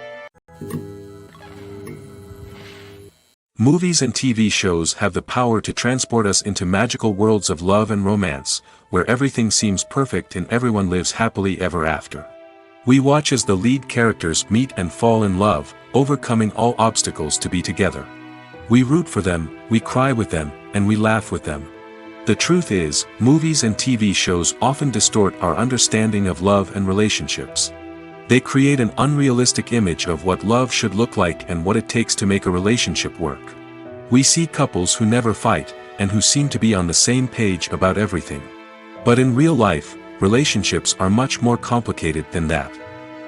Movies and TV shows have the power to transport us into magical worlds of love and romance, where everything seems perfect and everyone lives happily ever after. We watch as the lead characters meet and fall in love, overcoming all obstacles to be together. We root for them, we cry with them, and we laugh with them. The truth is, movies and TV shows often distort our understanding of love and relationships. They create an unrealistic image of what love should look like and what it takes to make a relationship work. We see couples who never fight, and who seem to be on the same page about everything. But in real life, relationships are much more complicated than that.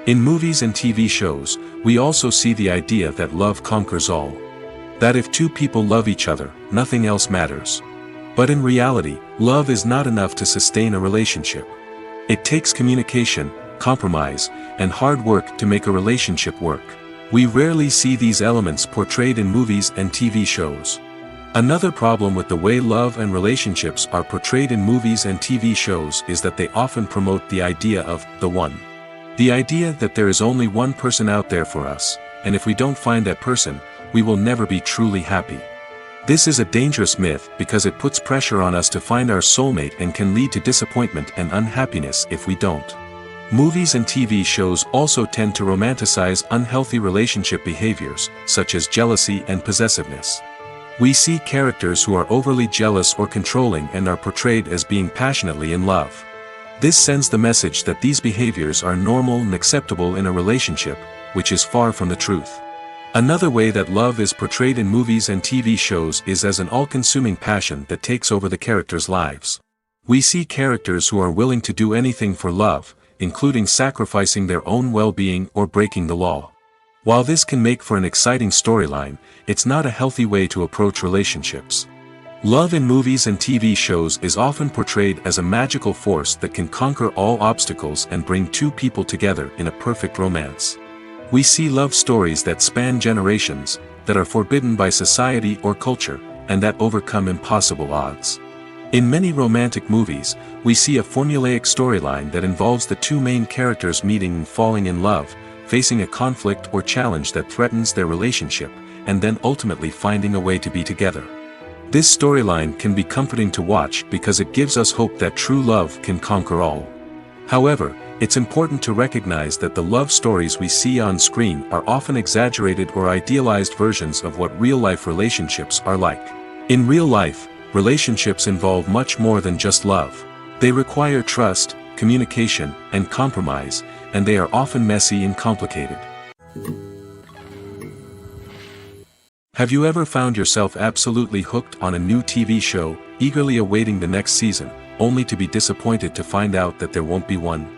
In movies and TV shows, we also see the idea that love conquers all. That if two people love each other, nothing else matters. But in reality, love is not enough to sustain a relationship. It takes communication, compromise, and hard work to make a relationship work. We rarely see these elements portrayed in movies and TV shows. Another problem with the way love and relationships are portrayed in movies and TV shows is that they often promote the idea of the one. The idea that there is only one person out there for us, and if we don't find that person, we will never be truly happy. This is a dangerous myth because it puts pressure on us to find our soulmate and can lead to disappointment and unhappiness if we don't. Movies and TV shows also tend to romanticize unhealthy relationship behaviors, such as jealousy and possessiveness. We see characters who are overly jealous or controlling and are portrayed as being passionately in love. This sends the message that these behaviors are normal and acceptable in a relationship, which is far from the truth. Another way that love is portrayed in movies and TV shows is as an all-consuming passion that takes over the characters' lives. We see characters who are willing to do anything for love, including sacrificing their own well-being or breaking the law. While this can make for an exciting storyline, it's not a healthy way to approach relationships. Love in movies and TV shows is often portrayed as a magical force that can conquer all obstacles and bring two people together in a perfect romance. We see love stories that span generations, that are forbidden by society or culture, and that overcome impossible odds. In many romantic movies, we see a formulaic storyline that involves the two main characters meeting and falling in love, facing a conflict or challenge that threatens their relationship, and then ultimately finding a way to be together. This storyline can be comforting to watch because it gives us hope that true love can conquer all. However, it's important to recognize that the love stories we see on screen are often exaggerated or idealized versions of what real-life relationships are like. In real life, relationships involve much more than just love. They require trust, communication, and compromise, and they are often messy and complicated. Have you ever found yourself absolutely hooked on a new TV show, eagerly awaiting the next season, only to be disappointed to find out that there won't be one?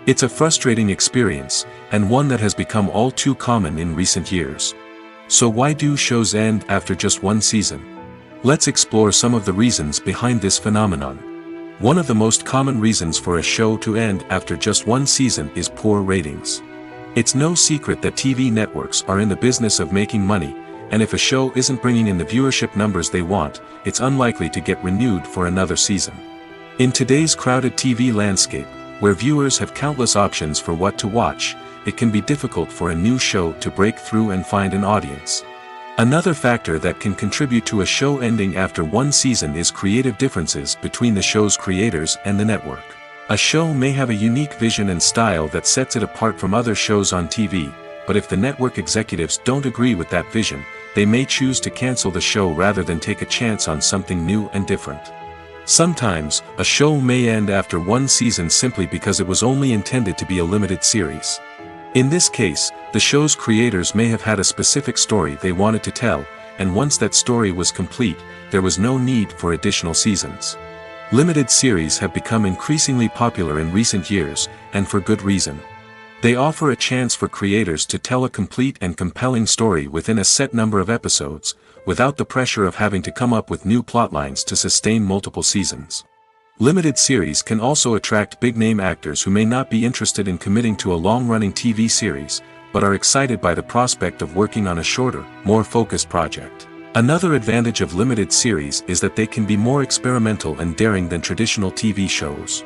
It's a frustrating experience, and one that has become all too common in recent years. So why do shows end after just one season? Let's explore some of the reasons behind this phenomenon. One of the most common reasons for a show to end after just one season is poor ratings. It's no secret that TV networks are in the business of making money, and if a show isn't bringing in the viewership numbers they want, it's unlikely to get renewed for another season. In today's crowded TV landscape, where viewers have countless options for what to watch, it can be difficult for a new show to break through and find an audience. Another factor that can contribute to a show ending after one season is creative differences between the show's creators and the network. A show may have a unique vision and style that sets it apart from other shows on TV, but if the network executives don't agree with that vision, they may choose to cancel the show rather than take a chance on something new and different. Sometimes, a show may end after one season simply because it was only intended to be a limited series. In this case, the show's creators may have had a specific story they wanted to tell, and once that story was complete, there was no need for additional seasons. Limited series have become increasingly popular in recent years, and for good reason. They offer a chance for creators to tell a complete and compelling story within a set number of episodes, without the pressure of having to come up with new plotlines to sustain multiple seasons. Limited series can also attract big-name actors who may not be interested in committing to a long-running TV series, but are excited by the prospect of working on a shorter, more focused project. Another advantage of limited series is that they can be more experimental and daring than traditional TV shows.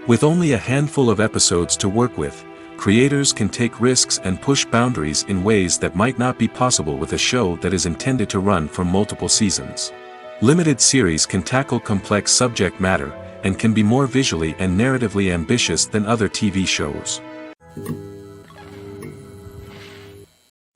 With only a handful of episodes to work with, creators can take risks and push boundaries in ways that might not be possible with a show that is intended to run for multiple seasons. Limited series can tackle complex subject matter, and can be more visually and narratively ambitious than other TV shows.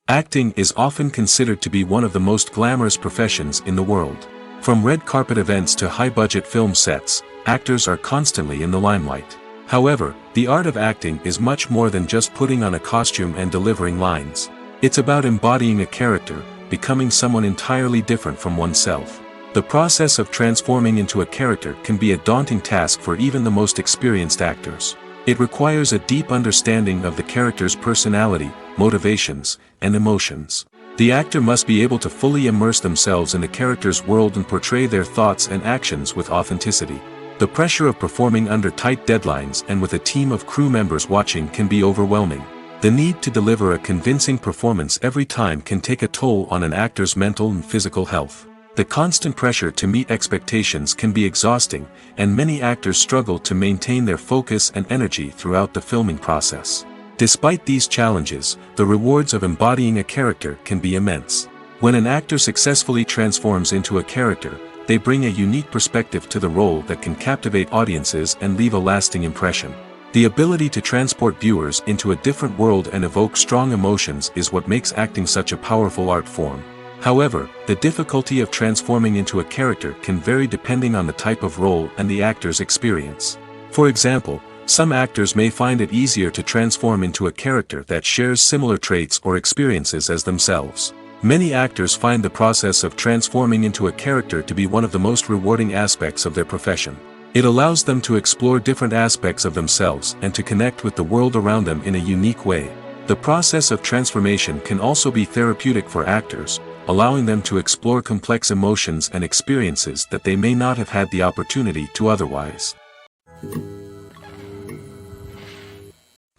Acting is often considered to be one of the most glamorous professions in the world. From red carpet events to high-budget film sets, actors are constantly in the limelight. However, the art of acting is much more than just putting on a costume and delivering lines. It's about embodying a character, becoming someone entirely different from oneself. The process of transforming into a character can be a daunting task for even the most experienced actors. It requires a deep understanding of the character's personality, motivations, and emotions. The actor must be able to fully immerse themselves in the character's world and portray their thoughts and actions with authenticity. The pressure of performing under tight deadlines and with a team of crew members watching can be overwhelming. The need to deliver a convincing performance every time can take a toll on an actor's mental and physical health. The constant pressure to meet expectations can be exhausting, and many actors struggle to maintain their focus and energy throughout the filming process. Despite these challenges, the rewards of embodying a character can be immense. When an actor successfully transforms into a character, they bring a unique perspective to the role that can captivate audiences and leave a lasting impression. The ability to transport viewers into a different world and evoke strong emotions is what makes acting such a powerful art form. However, the difficulty of transforming into a character can vary depending on the type of role and the actor's experience. For example, some actors may find it easier to transform into a character that shares similar traits or experiences as themselves. Many actors find the process of transforming into a character to be one of the most rewarding aspects of their profession. It allows them to explore different aspects of themselves and to connect with the world around them in a unique way. The process of transformation can also be therapeutic for actors, allowing them to explore complex emotions and experiences that they may not have had the opportunity to otherwise.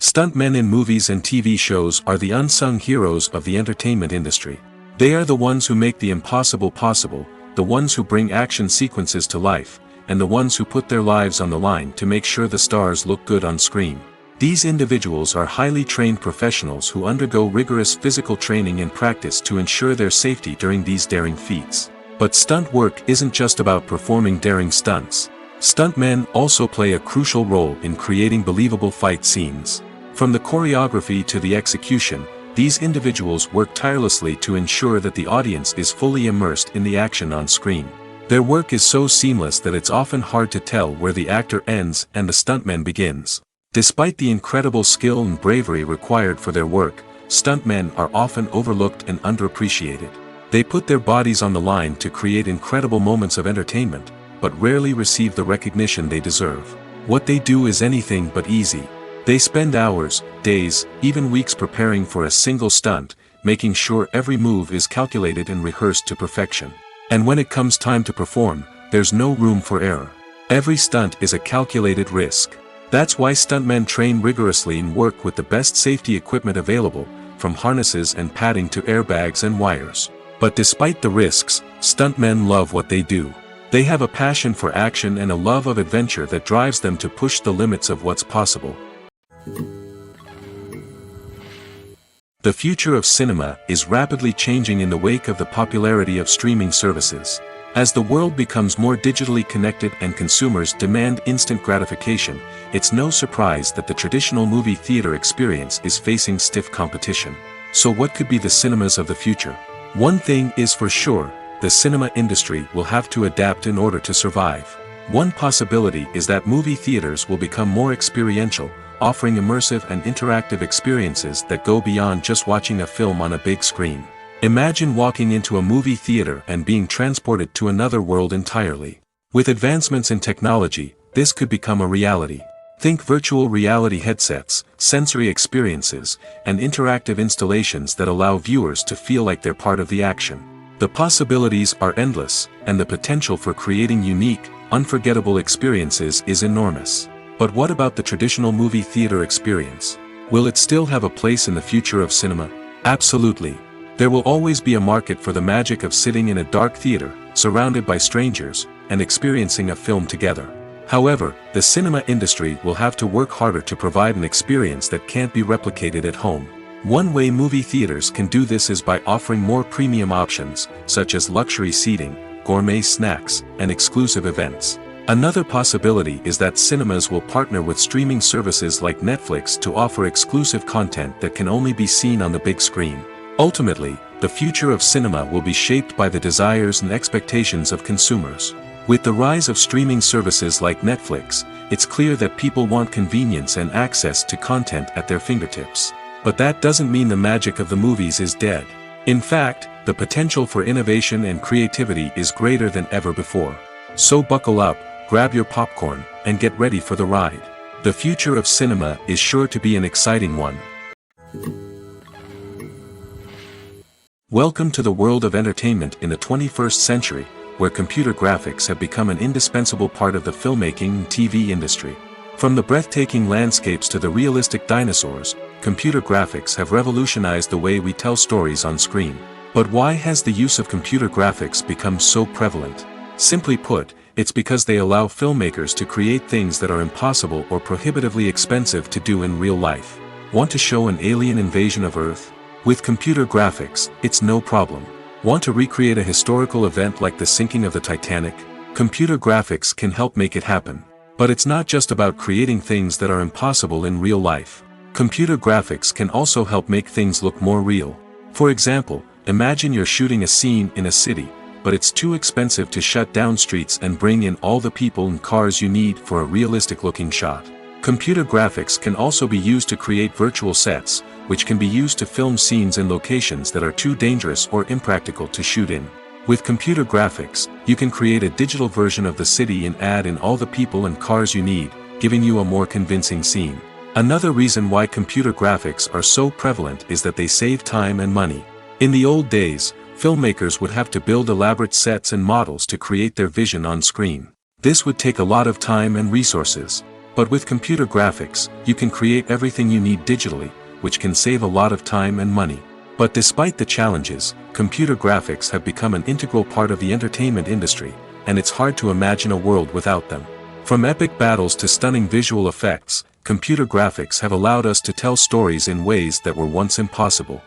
Stuntmen in movies and TV shows are the unsung heroes of the entertainment industry. They are the ones who make the impossible possible, the ones who bring action sequences to life, and the ones who put their lives on the line to make sure the stars look good on screen. These individuals are highly trained professionals who undergo rigorous physical training and practice to ensure their safety during these daring feats. But stunt work isn't just about performing daring stunts. Stuntmen also play a crucial role in creating believable fight scenes. From the choreography to the execution, these individuals work tirelessly to ensure that the audience is fully immersed in the action on screen. Their work is so seamless that it's often hard to tell where the actor ends and the stuntman begins. Despite the incredible skill and bravery required for their work, stuntmen are often overlooked and underappreciated. They put their bodies on the line to create incredible moments of entertainment, but rarely receive the recognition they deserve. What they do is anything but easy. They spend hours, days, even weeks preparing for a single stunt, making sure every move is calculated and rehearsed to perfection. And when it comes time to perform, there's no room for error. Every stunt is a calculated risk. That's why stuntmen train rigorously and work with the best safety equipment available, from harnesses and padding to airbags and wires. But despite the risks, stuntmen love what they do. They have a passion for action and a love of adventure that drives them to push the limits of what's possible. The future of cinema is rapidly changing in the wake of the popularity of streaming services. As the world becomes more digitally connected and consumers demand instant gratification, it's no surprise that the traditional movie theater experience is facing stiff competition. So what could be the cinemas of the future? One thing is for sure, the cinema industry will have to adapt in order to survive. One possibility is that movie theaters will become more experiential, offering immersive and interactive experiences that go beyond just watching a film on a big screen. Imagine walking into a movie theater and being transported to another world entirely. With advancements in technology, this could become a reality. Think virtual reality headsets, sensory experiences, and interactive installations that allow viewers to feel like they're part of the action. The possibilities are endless, and the potential for creating unique, unforgettable experiences is enormous. But what about the traditional movie theater experience? Will it still have a place in the future of cinema? Absolutely. There will always be a market for the magic of sitting in a dark theater, surrounded by strangers, and experiencing a film together. However, the cinema industry will have to work harder to provide an experience that can't be replicated at home. One way movie theaters can do this is by offering more premium options, such as luxury seating, gourmet snacks, and exclusive events. Another possibility is that cinemas will partner with streaming services like Netflix to offer exclusive content that can only be seen on the big screen. Ultimately, the future of cinema will be shaped by the desires and expectations of consumers. With the rise of streaming services like Netflix, it's clear that people want convenience and access to content at their fingertips. But that doesn't mean the magic of the movies is dead. In fact, the potential for innovation and creativity is greater than ever before. So buckle up, grab your popcorn, and get ready for the ride. The future of cinema is sure to be an exciting one. Welcome to the world of entertainment in the 21st century, where computer graphics have become an indispensable part of the filmmaking and TV industry. From the breathtaking landscapes to the realistic dinosaurs, computer graphics have revolutionized the way we tell stories on screen. But why has the use of computer graphics become so prevalent? Simply put, it's because they allow filmmakers to create things that are impossible or prohibitively expensive to do in real life. Want to show an alien invasion of Earth? With computer graphics, it's no problem. Want to recreate a historical event like the sinking of the Titanic? Computer graphics can help make it happen. But it's not just about creating things that are impossible in real life. Computer graphics can also help make things look more real. For example, imagine you're shooting a scene in a city, but it's too expensive to shut down streets and bring in all the people and cars you need for a realistic-looking shot. Computer graphics can also be used to create virtual sets, which can be used to film scenes in locations that are too dangerous or impractical to shoot in. With computer graphics, you can create a digital version of the city and add in all the people and cars you need, giving you a more convincing scene. Another reason why computer graphics are so prevalent is that they save time and money. In the old days, filmmakers would have to build elaborate sets and models to create their vision on screen. This would take a lot of time and resources. But with computer graphics, you can create everything you need digitally, which can save a lot of time and money. But despite the challenges, computer graphics have become an integral part of the entertainment industry, and it's hard to imagine a world without them. From epic battles to stunning visual effects, computer graphics have allowed us to tell stories in ways that were once impossible.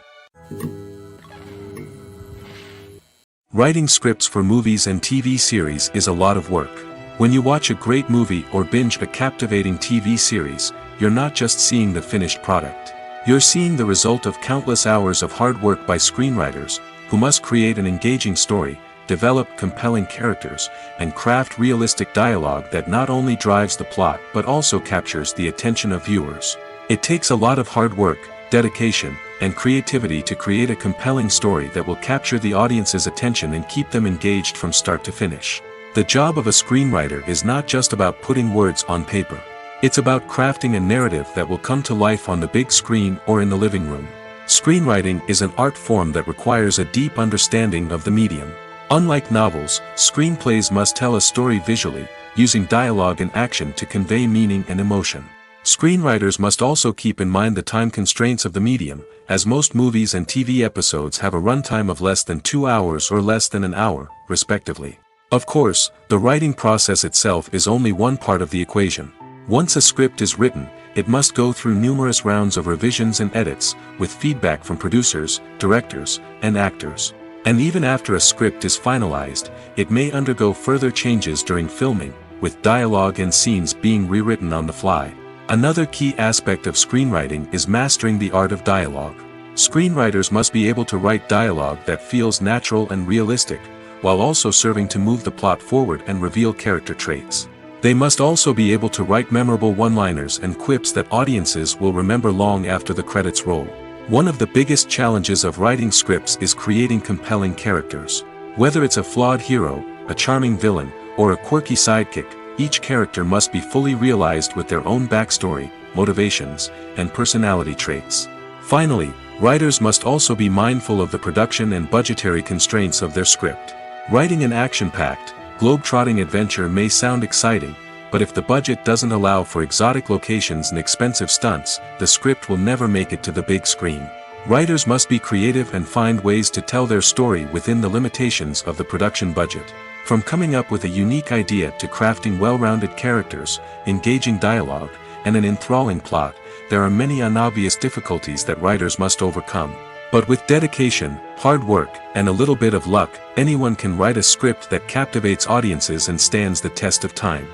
Writing scripts for movies and TV series is a lot of work. When you watch a great movie or binge a captivating TV series, you're not just seeing the finished product. You're seeing the result of countless hours of hard work by screenwriters, who must create an engaging story, develop compelling characters, and craft realistic dialogue that not only drives the plot but also captures the attention of viewers. It takes a lot of hard work, dedication, and creativity to create a compelling story that will capture the audience's attention and keep them engaged from start to finish. The job of a screenwriter is not just about putting words on paper. It's about crafting a narrative that will come to life on the big screen or in the living room. Screenwriting is an art form that requires a deep understanding of the medium. Unlike novels, screenplays must tell a story visually, using dialogue and action to convey meaning and emotion. Screenwriters must also keep in mind the time constraints of the medium, as most movies and TV episodes have a runtime of less than 2 hours or less than an hour, respectively. Of course, the writing process itself is only one part of the equation. Once a script is written, it must go through numerous rounds of revisions and edits, with feedback from producers, directors, and actors. And even after a script is finalized, it may undergo further changes during filming, with dialogue and scenes being rewritten on the fly. Another key aspect of screenwriting is mastering the art of dialogue. Screenwriters must be able to write dialogue that feels natural and realistic, while also serving to move the plot forward and reveal character traits. They must also be able to write memorable one-liners and quips that audiences will remember long after the credits roll. One of the biggest challenges of writing scripts is creating compelling characters. Whether it's a flawed hero, a charming villain, or a quirky sidekick, each character must be fully realized with their own backstory, motivations, and personality traits. Finally, writers must also be mindful of the production and budgetary constraints of their script. Writing an action-packed, globe-trotting adventure may sound exciting, but if the budget doesn't allow for exotic locations and expensive stunts, the script will never make it to the big screen. Writers must be creative and find ways to tell their story within the limitations of the production budget. From coming up with a unique idea to crafting well-rounded characters, engaging dialogue, and an enthralling plot, there are many unobvious difficulties that writers must overcome. But with dedication, hard work, and a little bit of luck, anyone can write a script that captivates audiences and stands the test of time.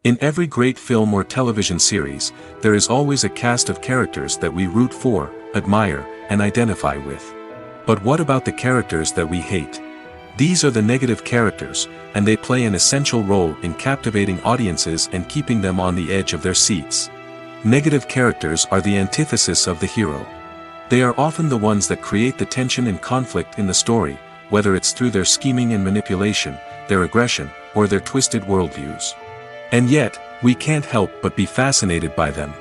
In every great film or television series, there is always a cast of characters that we root for, admire, and identify with. But what about the characters that we hate? These are the negative characters, and they play an essential role in captivating audiences and keeping them on the edge of their seats. Negative characters are the antithesis of the hero. They are often the ones that create the tension and conflict in the story, whether it's through their scheming and manipulation, their aggression, or their twisted worldviews. And yet, we can't help but be fascinated by them.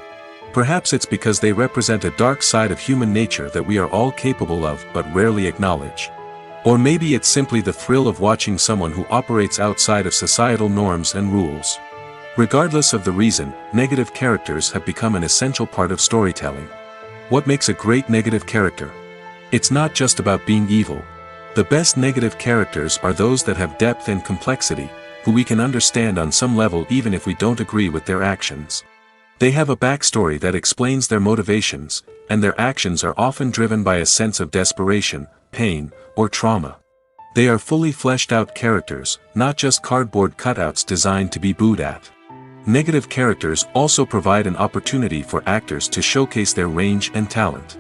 Perhaps it's because they represent a dark side of human nature that we are all capable of but rarely acknowledge. Or maybe it's simply the thrill of watching someone who operates outside of societal norms and rules. Regardless of the reason, negative characters have become an essential part of storytelling. What makes a great negative character? It's not just about being evil. The best negative characters are those that have depth and complexity, who we can understand on some level even if we don't agree with their actions. They have a backstory that explains their motivations, and their actions are often driven by a sense of desperation, pain, or trauma. They are fully fleshed out characters, not just cardboard cutouts designed to be booed at. Negative characters also provide an opportunity for actors to showcase their range and talent.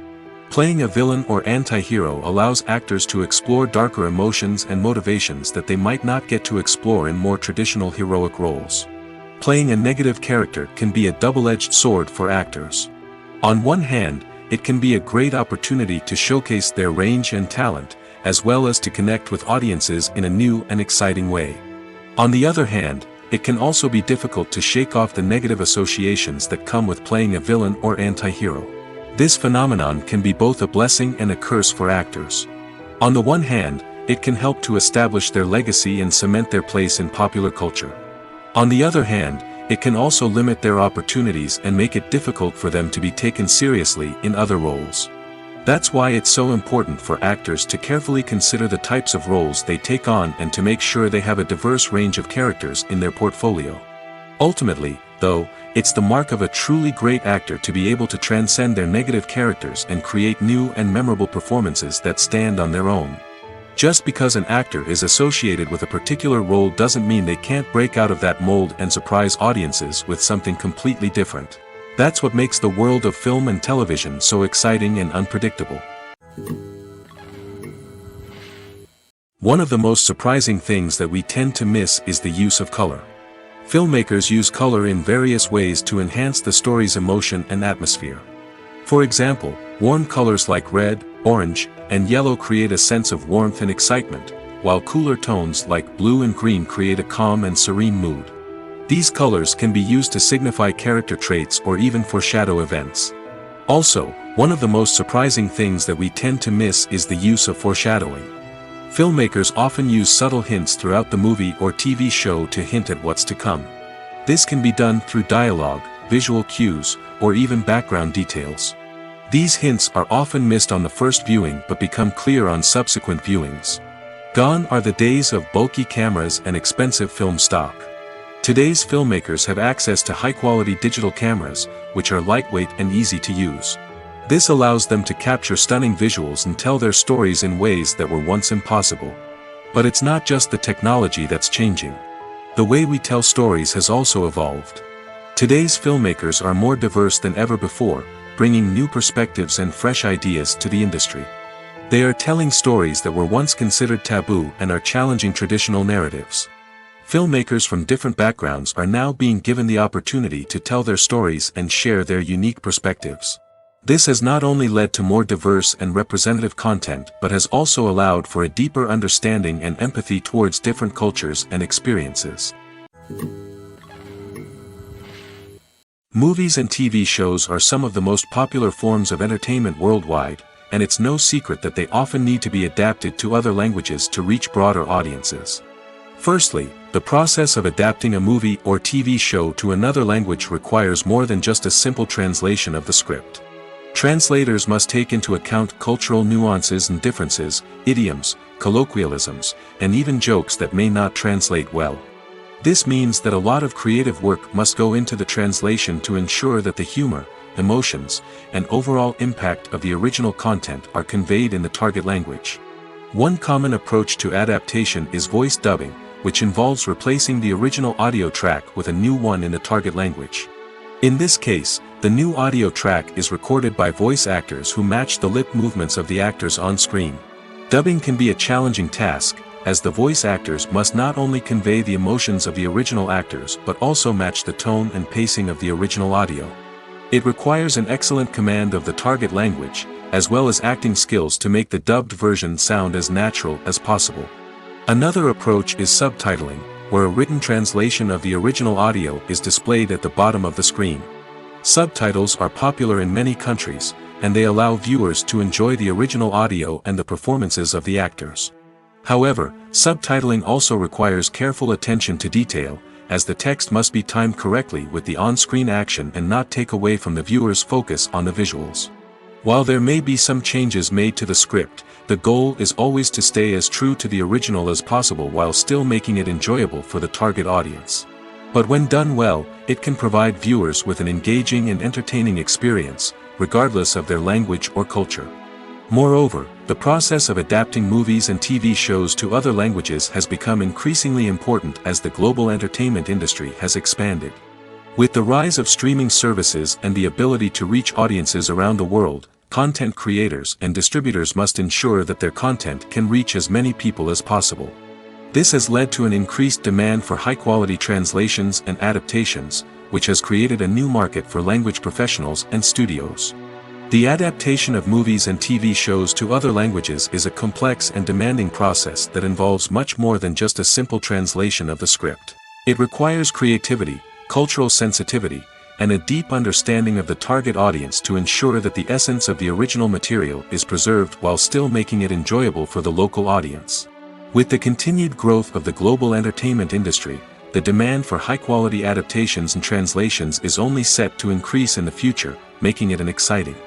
Playing a villain or anti-hero allows actors to explore darker emotions and motivations that they might not get to explore in more traditional heroic roles. Playing a negative character can be a double-edged sword for actors. On one hand, it can be a great opportunity to showcase their range and talent, as well as to connect with audiences in a new and exciting way. On the other hand, it can also be difficult to shake off the negative associations that come with playing a villain or anti-hero. This phenomenon can be both a blessing and a curse for actors. On the one hand, it can help to establish their legacy and cement their place in popular culture. On the other hand, it can also limit their opportunities and make it difficult for them to be taken seriously in other roles. That's why it's so important for actors to carefully consider the types of roles they take on and to make sure they have a diverse range of characters in their portfolio. Ultimately, though, it's the mark of a truly great actor to be able to transcend their negative characters and create new and memorable performances that stand on their own. Just because an actor is associated with a particular role doesn't mean they can't break out of that mold and surprise audiences with something completely different. That's what makes the world of film and television so exciting and unpredictable. One of the most surprising things that we tend to miss is the use of color. Filmmakers use color in various ways to enhance the story's emotion and atmosphere. For example, warm colors like red, orange, and yellow create a sense of warmth and excitement, while cooler tones like blue and green create a calm and serene mood. These colors can be used to signify character traits or even foreshadow events. Also, one of the most surprising things that we tend to miss is the use of foreshadowing. Filmmakers often use subtle hints throughout the movie or TV show to hint at what's to come. This can be done through dialogue, visual cues, or even background details. These hints are often missed on the first viewing but become clear on subsequent viewings. Gone are the days of bulky cameras and expensive film stock. Today's filmmakers have access to high-quality digital cameras, which are lightweight and easy to use. This allows them to capture stunning visuals and tell their stories in ways that were once impossible. But it's not just the technology that's changing. The way we tell stories has also evolved. Today's filmmakers are more diverse than ever before, bringing new perspectives and fresh ideas to the industry. They are telling stories that were once considered taboo and are challenging traditional narratives. Filmmakers from different backgrounds are now being given the opportunity to tell their stories and share their unique perspectives. This has not only led to more diverse and representative content but has also allowed for a deeper understanding and empathy towards different cultures and experiences. Movies and TV shows are some of the most popular forms of entertainment worldwide, and it's no secret that they often need to be adapted to other languages to reach broader audiences. Firstly, the process of adapting a movie or TV show to another language requires more than just a simple translation of the script. Translators must take into account cultural nuances and differences, idioms, colloquialisms, and even jokes that may not translate well. This means that a lot of creative work must go into the translation to ensure that the humor, emotions, and overall impact of the original content are conveyed in the target language. One common approach to adaptation is voice dubbing, which involves replacing the original audio track with a new one in the target language. In this case, the new audio track is recorded by voice actors who match the lip movements of the actors on screen. Dubbing can be a challenging task, as the voice actors must not only convey the emotions of the original actors but also match the tone and pacing of the original audio. It requires an excellent command of the target language, as well as acting skills to make the dubbed version sound as natural as possible. Another approach is subtitling, where a written translation of the original audio is displayed at the bottom of the screen. Subtitles are popular in many countries, and they allow viewers to enjoy the original audio and the performances of the actors. However, subtitling also requires careful attention to detail, as the text must be timed correctly with the on-screen action and not take away from the viewer's focus on the visuals. While there may be some changes made to the script, the goal is always to stay as true to the original as possible while still making it enjoyable for the target audience. But when done well, it can provide viewers with an engaging and entertaining experience, regardless of their language or culture. Moreover, the process of adapting movies and TV shows to other languages has become increasingly important as the global entertainment industry has expanded. With the rise of streaming services and the ability to reach audiences around the world, content creators and distributors must ensure that their content can reach as many people as possible. This has led to an increased demand for high-quality translations and adaptations, which has created a new market for language professionals and studios. The adaptation of movies and TV shows to other languages is a complex and demanding process that involves much more than just a simple translation of the script. It requires creativity, cultural sensitivity, and a deep understanding of the target audience to ensure that the essence of the original material is preserved while still making it enjoyable for the local audience. With the continued growth of the global entertainment industry, the demand for high-quality adaptations and translations is only set to increase in the future, making it an exciting.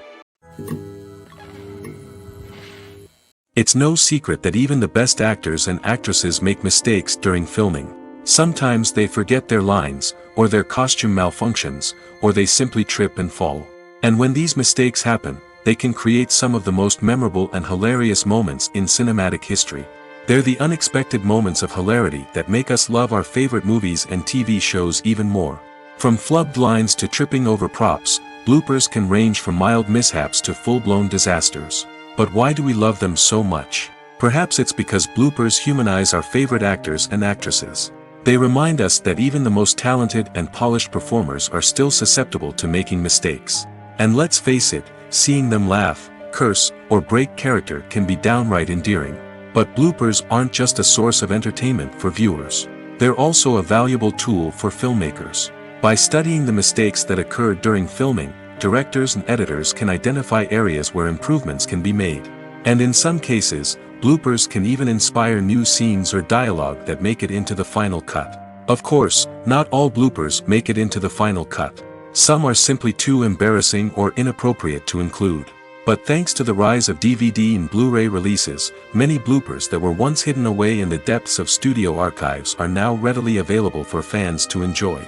It's no secret that even the best actors and actresses make mistakes during filming. Sometimes they forget their lines, or their costume malfunctions, or they simply trip and fall. And when these mistakes happen, they can create some of the most memorable and hilarious moments in cinematic history. They're the unexpected moments of hilarity that make us love our favorite movies and TV shows even more. From flubbed lines to tripping over props, bloopers can range from mild mishaps to full-blown disasters. But why do we love them so much? Perhaps it's because bloopers humanize our favorite actors and actresses. They remind us that even the most talented and polished performers are still susceptible to making mistakes. And let's face it, seeing them laugh, curse, or break character can be downright endearing. But bloopers aren't just a source of entertainment for viewers. They're also a valuable tool for filmmakers. By studying the mistakes that occurred during filming, directors and editors can identify areas where improvements can be made. And in some cases, bloopers can even inspire new scenes or dialogue that make it into the final cut. Of course, not all bloopers make it into the final cut. Some are simply too embarrassing or inappropriate to include. But thanks to the rise of DVD and Blu-ray releases, many bloopers that were once hidden away in the depths of studio archives are now readily available for fans to enjoy.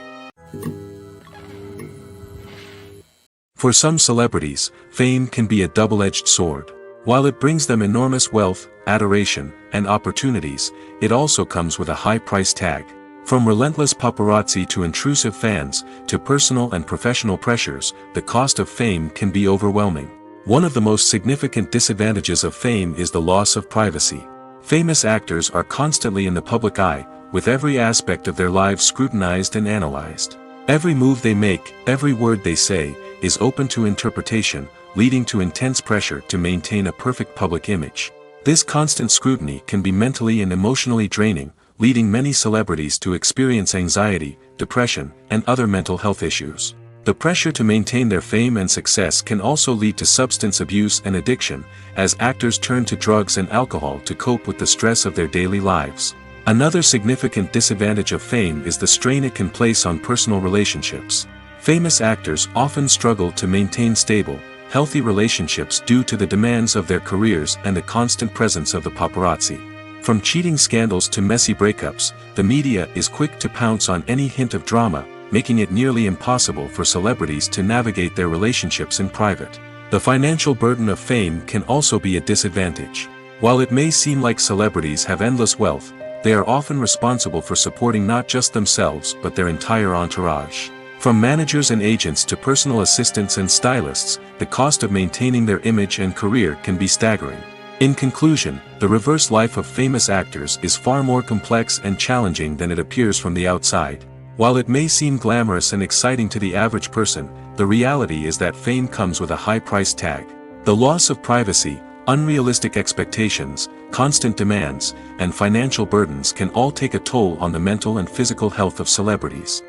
For some celebrities, fame can be a double-edged sword. While it brings them enormous wealth, adoration, and opportunities, it also comes with a high price tag. From relentless paparazzi to intrusive fans, to personal and professional pressures, the cost of fame can be overwhelming. One of the most significant disadvantages of fame is the loss of privacy. Famous actors are constantly in the public eye, with every aspect of their lives scrutinized and analyzed. Every move they make, every word they say, is open to interpretation, leading to intense pressure to maintain a perfect public image. This constant scrutiny can be mentally and emotionally draining, leading many celebrities to experience anxiety, depression, and other mental health issues. The pressure to maintain their fame and success can also lead to substance abuse and addiction, as actors turn to drugs and alcohol to cope with the stress of their daily lives. Another significant disadvantage of fame is the strain it can place on personal relationships. Famous actors often struggle to maintain stable, healthy relationships due to the demands of their careers and the constant presence of the paparazzi. From cheating scandals to messy breakups, the media is quick to pounce on any hint of drama, making it nearly impossible for celebrities to navigate their relationships in private. The financial burden of fame can also be a disadvantage. While it may seem like celebrities have endless wealth, they are often responsible for supporting not just themselves but their entire entourage. From managers and agents to personal assistants and stylists, the cost of maintaining their image and career can be staggering. In conclusion, the reverse life of famous actors is far more complex and challenging than it appears from the outside. While it may seem glamorous and exciting to the average person, the reality is that fame comes with a high price tag. The loss of privacy, unrealistic expectations, constant demands, and financial burdens can all take a toll on the mental and physical health of celebrities.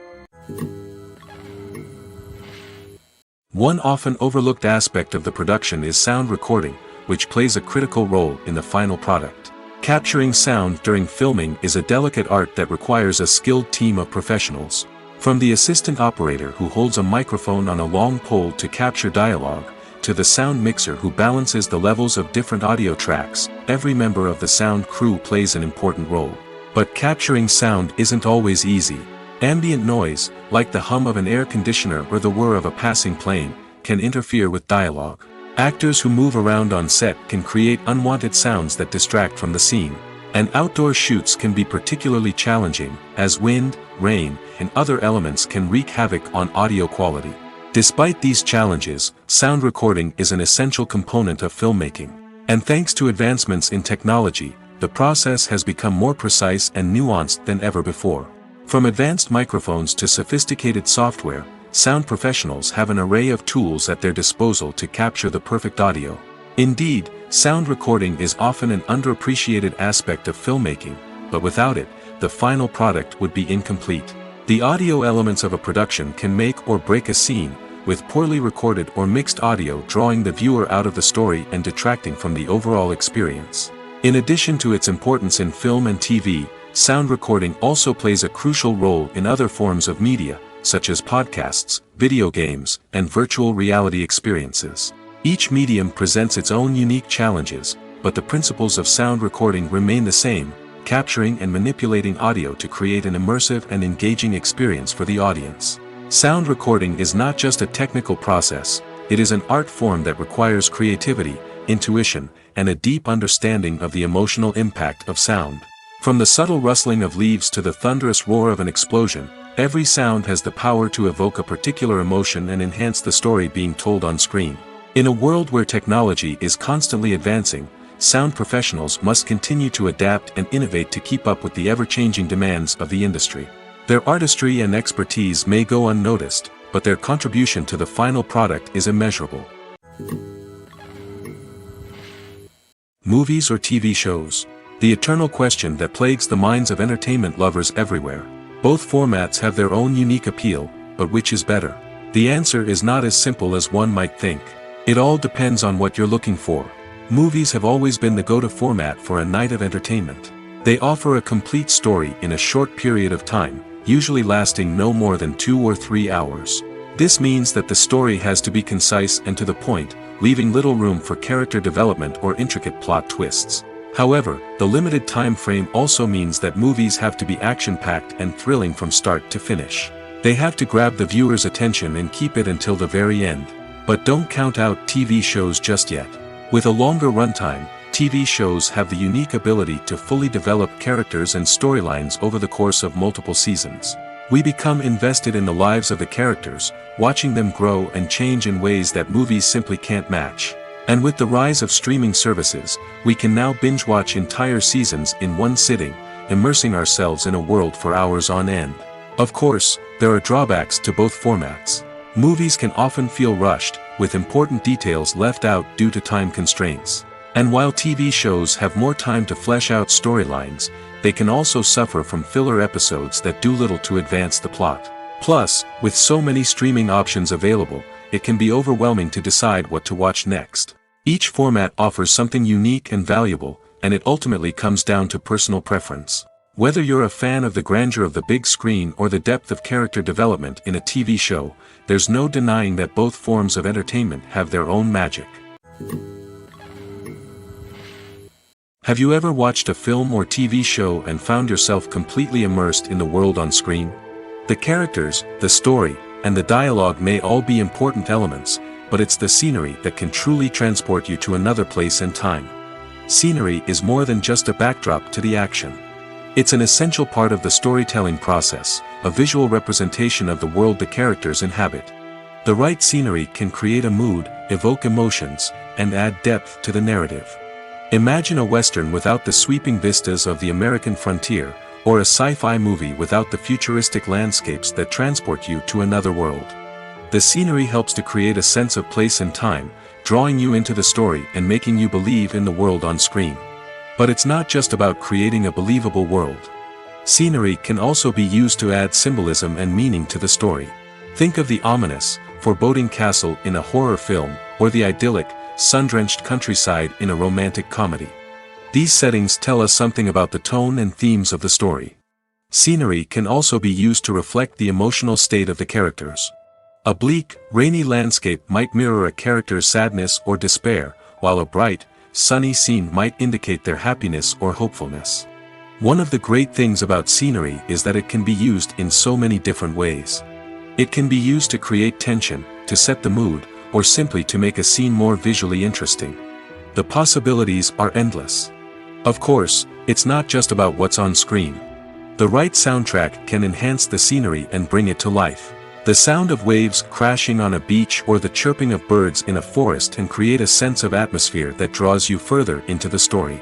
One often overlooked aspect of the production is sound recording, which plays a critical role in the final product. Capturing sound during filming is a delicate art that requires a skilled team of professionals. From the assistant operator who holds a microphone on a long pole to capture dialogue, to the sound mixer who balances the levels of different audio tracks, every member of the sound crew plays an important role. But capturing sound isn't always easy. Ambient noise, like the hum of an air conditioner or the whir of a passing plane, can interfere with dialogue. Actors who move around on set can create unwanted sounds that distract from the scene. And outdoor shoots can be particularly challenging, as wind, rain, and other elements can wreak havoc on audio quality. Despite these challenges, sound recording is an essential component of filmmaking. And thanks to advancements in technology, the process has become more precise and nuanced than ever before. From advanced microphones to sophisticated software, sound professionals have an array of tools at their disposal to capture the perfect audio. Indeed, sound recording is often an underappreciated aspect of filmmaking, but without it, the final product would be incomplete. The audio elements of a production can make or break a scene, with poorly recorded or mixed audio drawing the viewer out of the story and detracting from the overall experience. In addition to its importance in film and TV, sound recording also plays a crucial role in other forms of media, such as podcasts, video games, and virtual reality experiences. Each medium presents its own unique challenges, but the principles of sound recording remain the same, capturing and manipulating audio to create an immersive and engaging experience for the audience. Sound recording is not just a technical process, it is an art form that requires creativity, intuition, and a deep understanding of the emotional impact of sound. From the subtle rustling of leaves to the thunderous roar of an explosion, every sound has the power to evoke a particular emotion and enhance the story being told on screen. In a world where technology is constantly advancing, sound professionals must continue to adapt and innovate to keep up with the ever-changing demands of the industry. Their artistry and expertise may go unnoticed, but their contribution to the final product is immeasurable. Movies or TV shows? The eternal question that plagues the minds of entertainment lovers everywhere. Both formats have their own unique appeal, but which is better? The answer is not as simple as one might think. It all depends on what you're looking for. Movies have always been the go-to format for a night of entertainment. They offer a complete story in a short period of time, usually lasting no more than 2 or 3 hours. This means that the story has to be concise and to the point, leaving little room for character development or intricate plot twists. However, the limited time frame also means that movies have to be action-packed and thrilling from start to finish. They have to grab the viewer's attention and keep it until the very end. But don't count out TV shows just yet. With a longer runtime, TV shows have the unique ability to fully develop characters and storylines over the course of multiple seasons. We become invested in the lives of the characters, watching them grow and change in ways that movies simply can't match. And with the rise of streaming services, we can now binge-watch entire seasons in one sitting, immersing ourselves in a world for hours on end. Of course, there are drawbacks to both formats. Movies can often feel rushed, with important details left out due to time constraints. And while TV shows have more time to flesh out storylines, they can also suffer from filler episodes that do little to advance the plot. Plus, with so many streaming options available, it can be overwhelming to decide what to watch next. Each format offers something unique and valuable, and it ultimately comes down to personal preference. Whether you're a fan of the grandeur of the big screen or the depth of character development in a TV show, there's no denying that both forms of entertainment have their own magic. Have you ever watched a film or TV show and found yourself completely immersed in the world on screen? The characters, the story, and the dialogue may all be important elements, but it's the scenery that can truly transport you to another place and time. Scenery is more than just a backdrop to the action. It's an essential part of the storytelling process, a visual representation of the world the characters inhabit. The right scenery can create a mood, evoke emotions, and add depth to the narrative. Imagine a Western without the sweeping vistas of the American frontier, or a sci-fi movie without the futuristic landscapes that transport you to another world. The scenery helps to create a sense of place and time, drawing you into the story and making you believe in the world on screen. But it's not just about creating a believable world. Scenery can also be used to add symbolism and meaning to the story. Think of the ominous, foreboding castle in a horror film, or the idyllic, sun-drenched countryside in a romantic comedy. These settings tell us something about the tone and themes of the story. Scenery can also be used to reflect the emotional state of the characters. A bleak, rainy landscape might mirror a character's sadness or despair, while a bright, sunny scene might indicate their happiness or hopefulness. One of the great things about scenery is that it can be used in so many different ways. It can be used to create tension, to set the mood, or simply to make a scene more visually interesting. The possibilities are endless. Of course, it's not just about what's on screen. The right soundtrack can enhance the scenery and bring it to life. The sound of waves crashing on a beach or the chirping of birds in a forest can create a sense of atmosphere that draws you further into the story.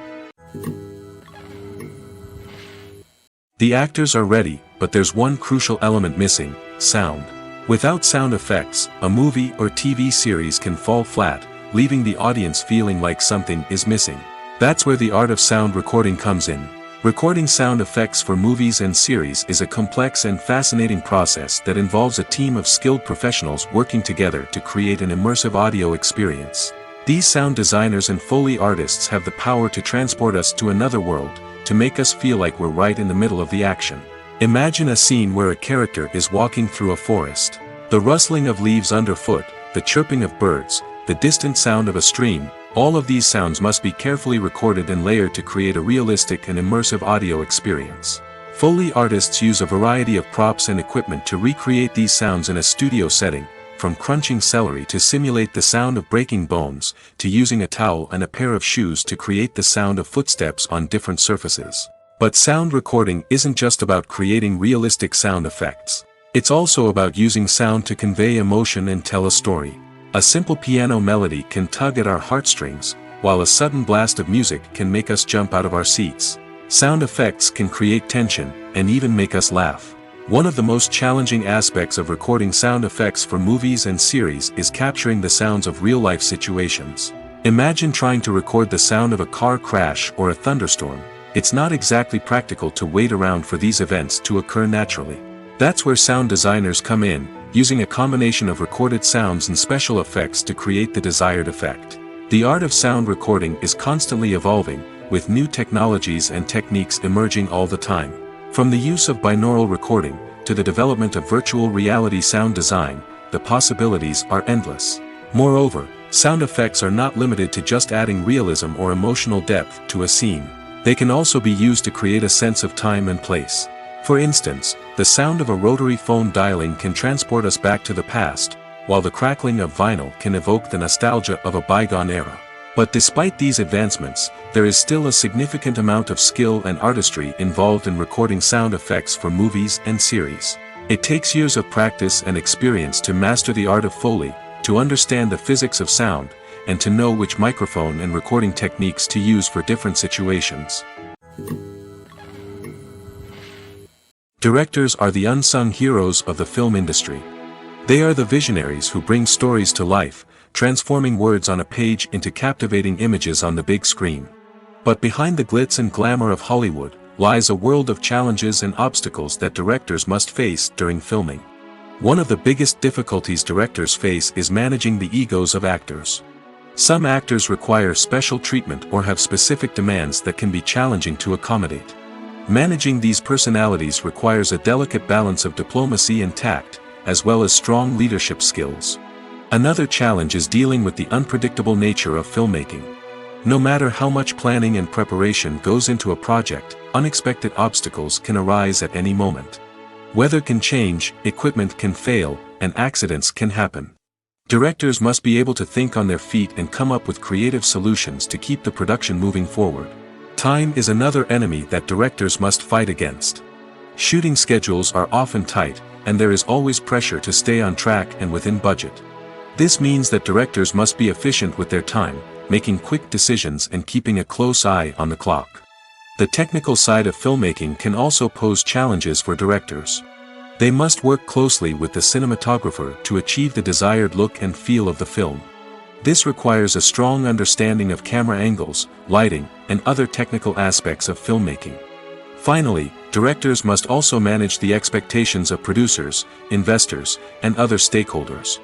The actors are ready, but there's one crucial element missing: sound. Without sound effects, a movie or TV series can fall flat, leaving the audience feeling like something is missing. That's where the art of sound recording comes in. Recording sound effects for movies and series is a complex and fascinating process that involves a team of skilled professionals working together to create an immersive audio experience. These sound designers and Foley artists have the power to transport us to another world, to make us feel like we're right in the middle of the action. Imagine a scene where a character is walking through a forest. The rustling of leaves underfoot, the chirping of birds, the distant sound of a stream, all of these sounds must be carefully recorded and layered to create a realistic and immersive audio experience. Foley artists use a variety of props and equipment to recreate these sounds in a studio setting, from crunching celery to simulate the sound of breaking bones, to using a towel and a pair of shoes to create the sound of footsteps on different surfaces. But sound recording isn't just about creating realistic sound effects. It's also about using sound to convey emotion and tell a story. A simple piano melody can tug at our heartstrings, while a sudden blast of music can make us jump out of our seats. Sound effects can create tension, and even make us laugh. One of the most challenging aspects of recording sound effects for movies and series is capturing the sounds of real-life situations. Imagine trying to record the sound of a car crash or a thunderstorm. It's not exactly practical to wait around for these events to occur naturally. That's where sound designers come in, using a combination of recorded sounds and special effects to create the desired effect. The art of sound recording is constantly evolving, with new technologies and techniques emerging all the time. From the use of binaural recording, to the development of virtual reality sound design, the possibilities are endless. Moreover, sound effects are not limited to just adding realism or emotional depth to a scene. They can also be used to create a sense of time and place. For instance, the sound of a rotary phone dialing can transport us back to the past, while the crackling of vinyl can evoke the nostalgia of a bygone era. But despite these advancements, there is still a significant amount of skill and artistry involved in recording sound effects for movies and series. It takes years of practice and experience to master the art of Foley, to understand the physics of sound, and to know which microphone and recording techniques to use for different situations. Directors are the unsung heroes of the film industry. They are the visionaries who bring stories to life, transforming words on a page into captivating images on the big screen. But behind the glitz and glamour of Hollywood, lies a world of challenges and obstacles that directors must face during filming. One of the biggest difficulties directors face is managing the egos of actors. Some actors require special treatment or have specific demands that can be challenging to accommodate. Managing these personalities requires a delicate balance of diplomacy and tact, as well as strong leadership skills. Another challenge is dealing with the unpredictable nature of filmmaking. No matter how much planning and preparation goes into a project, unexpected obstacles can arise at any moment. Weather can change, equipment can fail, and accidents can happen. Directors must be able to think on their feet and come up with creative solutions to keep the production moving forward. Time is another enemy that directors must fight against. Shooting schedules are often tight, and there is always pressure to stay on track and within budget. This means that directors must be efficient with their time, making quick decisions and keeping a close eye on the clock. The technical side of filmmaking can also pose challenges for directors. They must work closely with the cinematographer to achieve the desired look and feel of the film. This requires a strong understanding of camera angles, lighting, and other technical aspects of filmmaking. Finally, directors must also manage the expectations of producers, investors, and other stakeholders.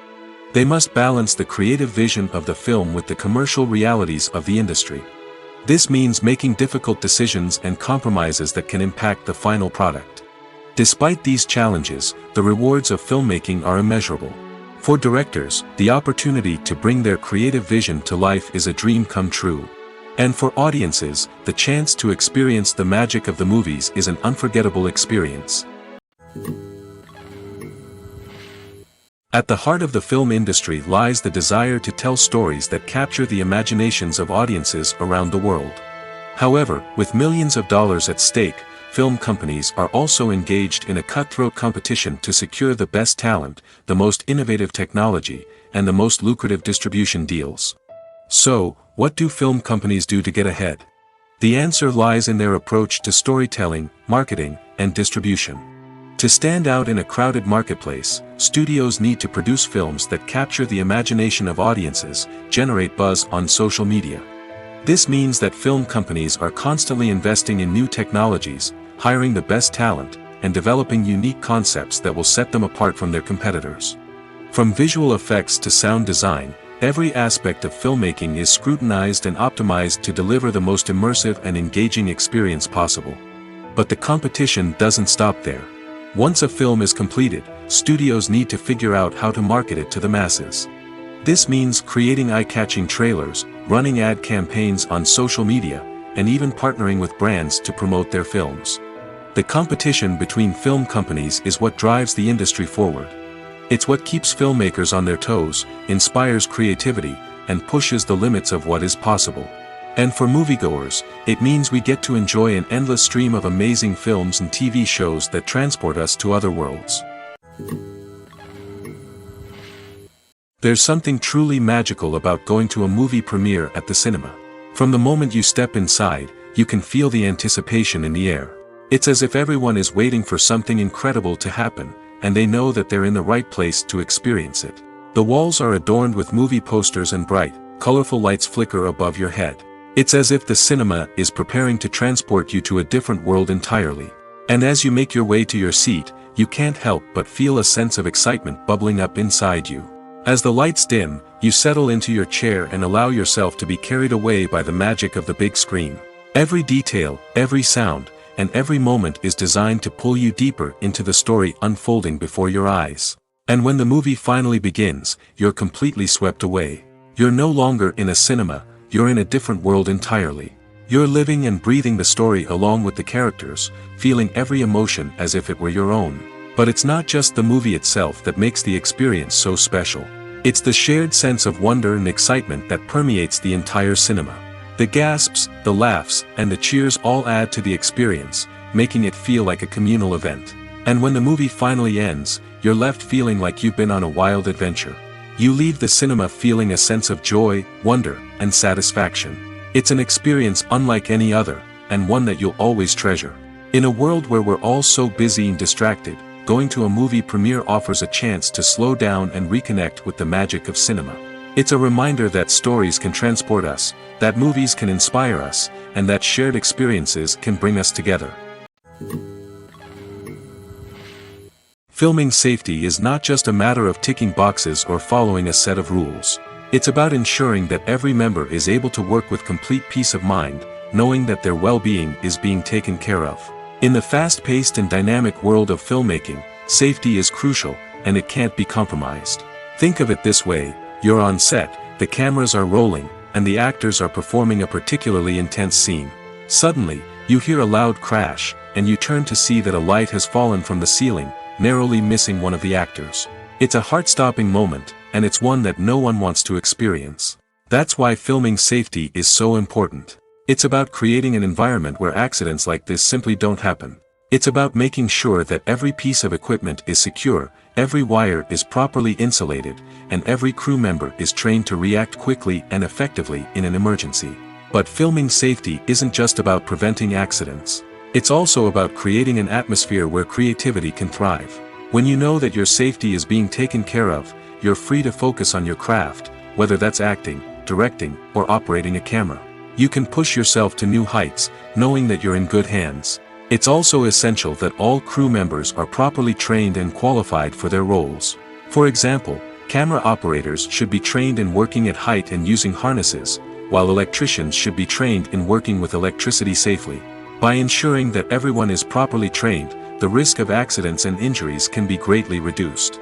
They must balance the creative vision of the film with the commercial realities of the industry. This means making difficult decisions and compromises that can impact the final product. Despite these challenges, the rewards of filmmaking are immeasurable. For directors, the opportunity to bring their creative vision to life is a dream come true. And for audiences, the chance to experience the magic of the movies is an unforgettable experience. At the heart of the film industry lies the desire to tell stories that capture the imaginations of audiences around the world. However, with millions of dollars at stake, film companies are also engaged in a cutthroat competition to secure the best talent, the most innovative technology, and the most lucrative distribution deals. So, what do film companies do to get ahead? The answer lies in their approach to storytelling, marketing, and distribution. To stand out in a crowded marketplace, studios need to produce films that capture the imagination of audiences, generate buzz on social media. This means that film companies are constantly investing in new technologies, hiring the best talent, and developing unique concepts that will set them apart from their competitors. From visual effects to sound design, every aspect of filmmaking is scrutinized and optimized to deliver the most immersive and engaging experience possible. But the competition doesn't stop there. Once a film is completed, studios need to figure out how to market it to the masses. This means creating eye-catching trailers, running ad campaigns on social media, and even partnering with brands to promote their films. The competition between film companies is what drives the industry forward. It's what keeps filmmakers on their toes, inspires creativity, and pushes the limits of what is possible. And for moviegoers, it means we get to enjoy an endless stream of amazing films and TV shows that transport us to other worlds. There's something truly magical about going to a movie premiere at the cinema. From the moment you step inside, you can feel the anticipation in the air. It's as if everyone is waiting for something incredible to happen, and they know that they're in the right place to experience it. The walls are adorned with movie posters and bright, colorful lights flicker above your head. It's as if the cinema is preparing to transport you to a different world entirely. And as you make your way to your seat, you can't help but feel a sense of excitement bubbling up inside you. As the lights dim, you settle into your chair and allow yourself to be carried away by the magic of the big screen. Every detail, every sound, and every moment is designed to pull you deeper into the story unfolding before your eyes. And when the movie finally begins, you're completely swept away. You're no longer in a cinema, you're in a different world entirely. You're living and breathing the story along with the characters, feeling every emotion as if it were your own. But it's not just the movie itself that makes the experience so special. It's the shared sense of wonder and excitement that permeates the entire cinema. The gasps, the laughs, and the cheers all add to the experience, making it feel like a communal event. And when the movie finally ends, you're left feeling like you've been on a wild adventure. You leave the cinema feeling a sense of joy, wonder, and satisfaction. It's an experience unlike any other, and one that you'll always treasure. In a world where we're all so busy and distracted, going to a movie premiere offers a chance to slow down and reconnect with the magic of cinema. It's a reminder that stories can transport us, that movies can inspire us, and that shared experiences can bring us together. Filming safety is not just a matter of ticking boxes or following a set of rules. It's about ensuring that every member is able to work with complete peace of mind, knowing that their well-being is being taken care of. In the fast-paced and dynamic world of filmmaking, safety is crucial, and it can't be compromised. Think of it this way: you're on set, the cameras are rolling, and the actors are performing a particularly intense scene. Suddenly, you hear a loud crash, and you turn to see that a light has fallen from the ceiling, narrowly missing one of the actors. It's a heart-stopping moment, and it's one that no one wants to experience. That's why filming safety is so important. It's about creating an environment where accidents like this simply don't happen. It's about making sure that every piece of equipment is secure, every wire is properly insulated, and every crew member is trained to react quickly and effectively in an emergency. But filming safety isn't just about preventing accidents. It's also about creating an atmosphere where creativity can thrive. When you know that your safety is being taken care of, you're free to focus on your craft, whether that's acting, directing, or operating a camera. You can push yourself to new heights, knowing that you're in good hands. It's also essential that all crew members are properly trained and qualified for their roles. For example, camera operators should be trained in working at height and using harnesses, while electricians should be trained in working with electricity safely. By ensuring that everyone is properly trained, the risk of accidents and injuries can be greatly reduced.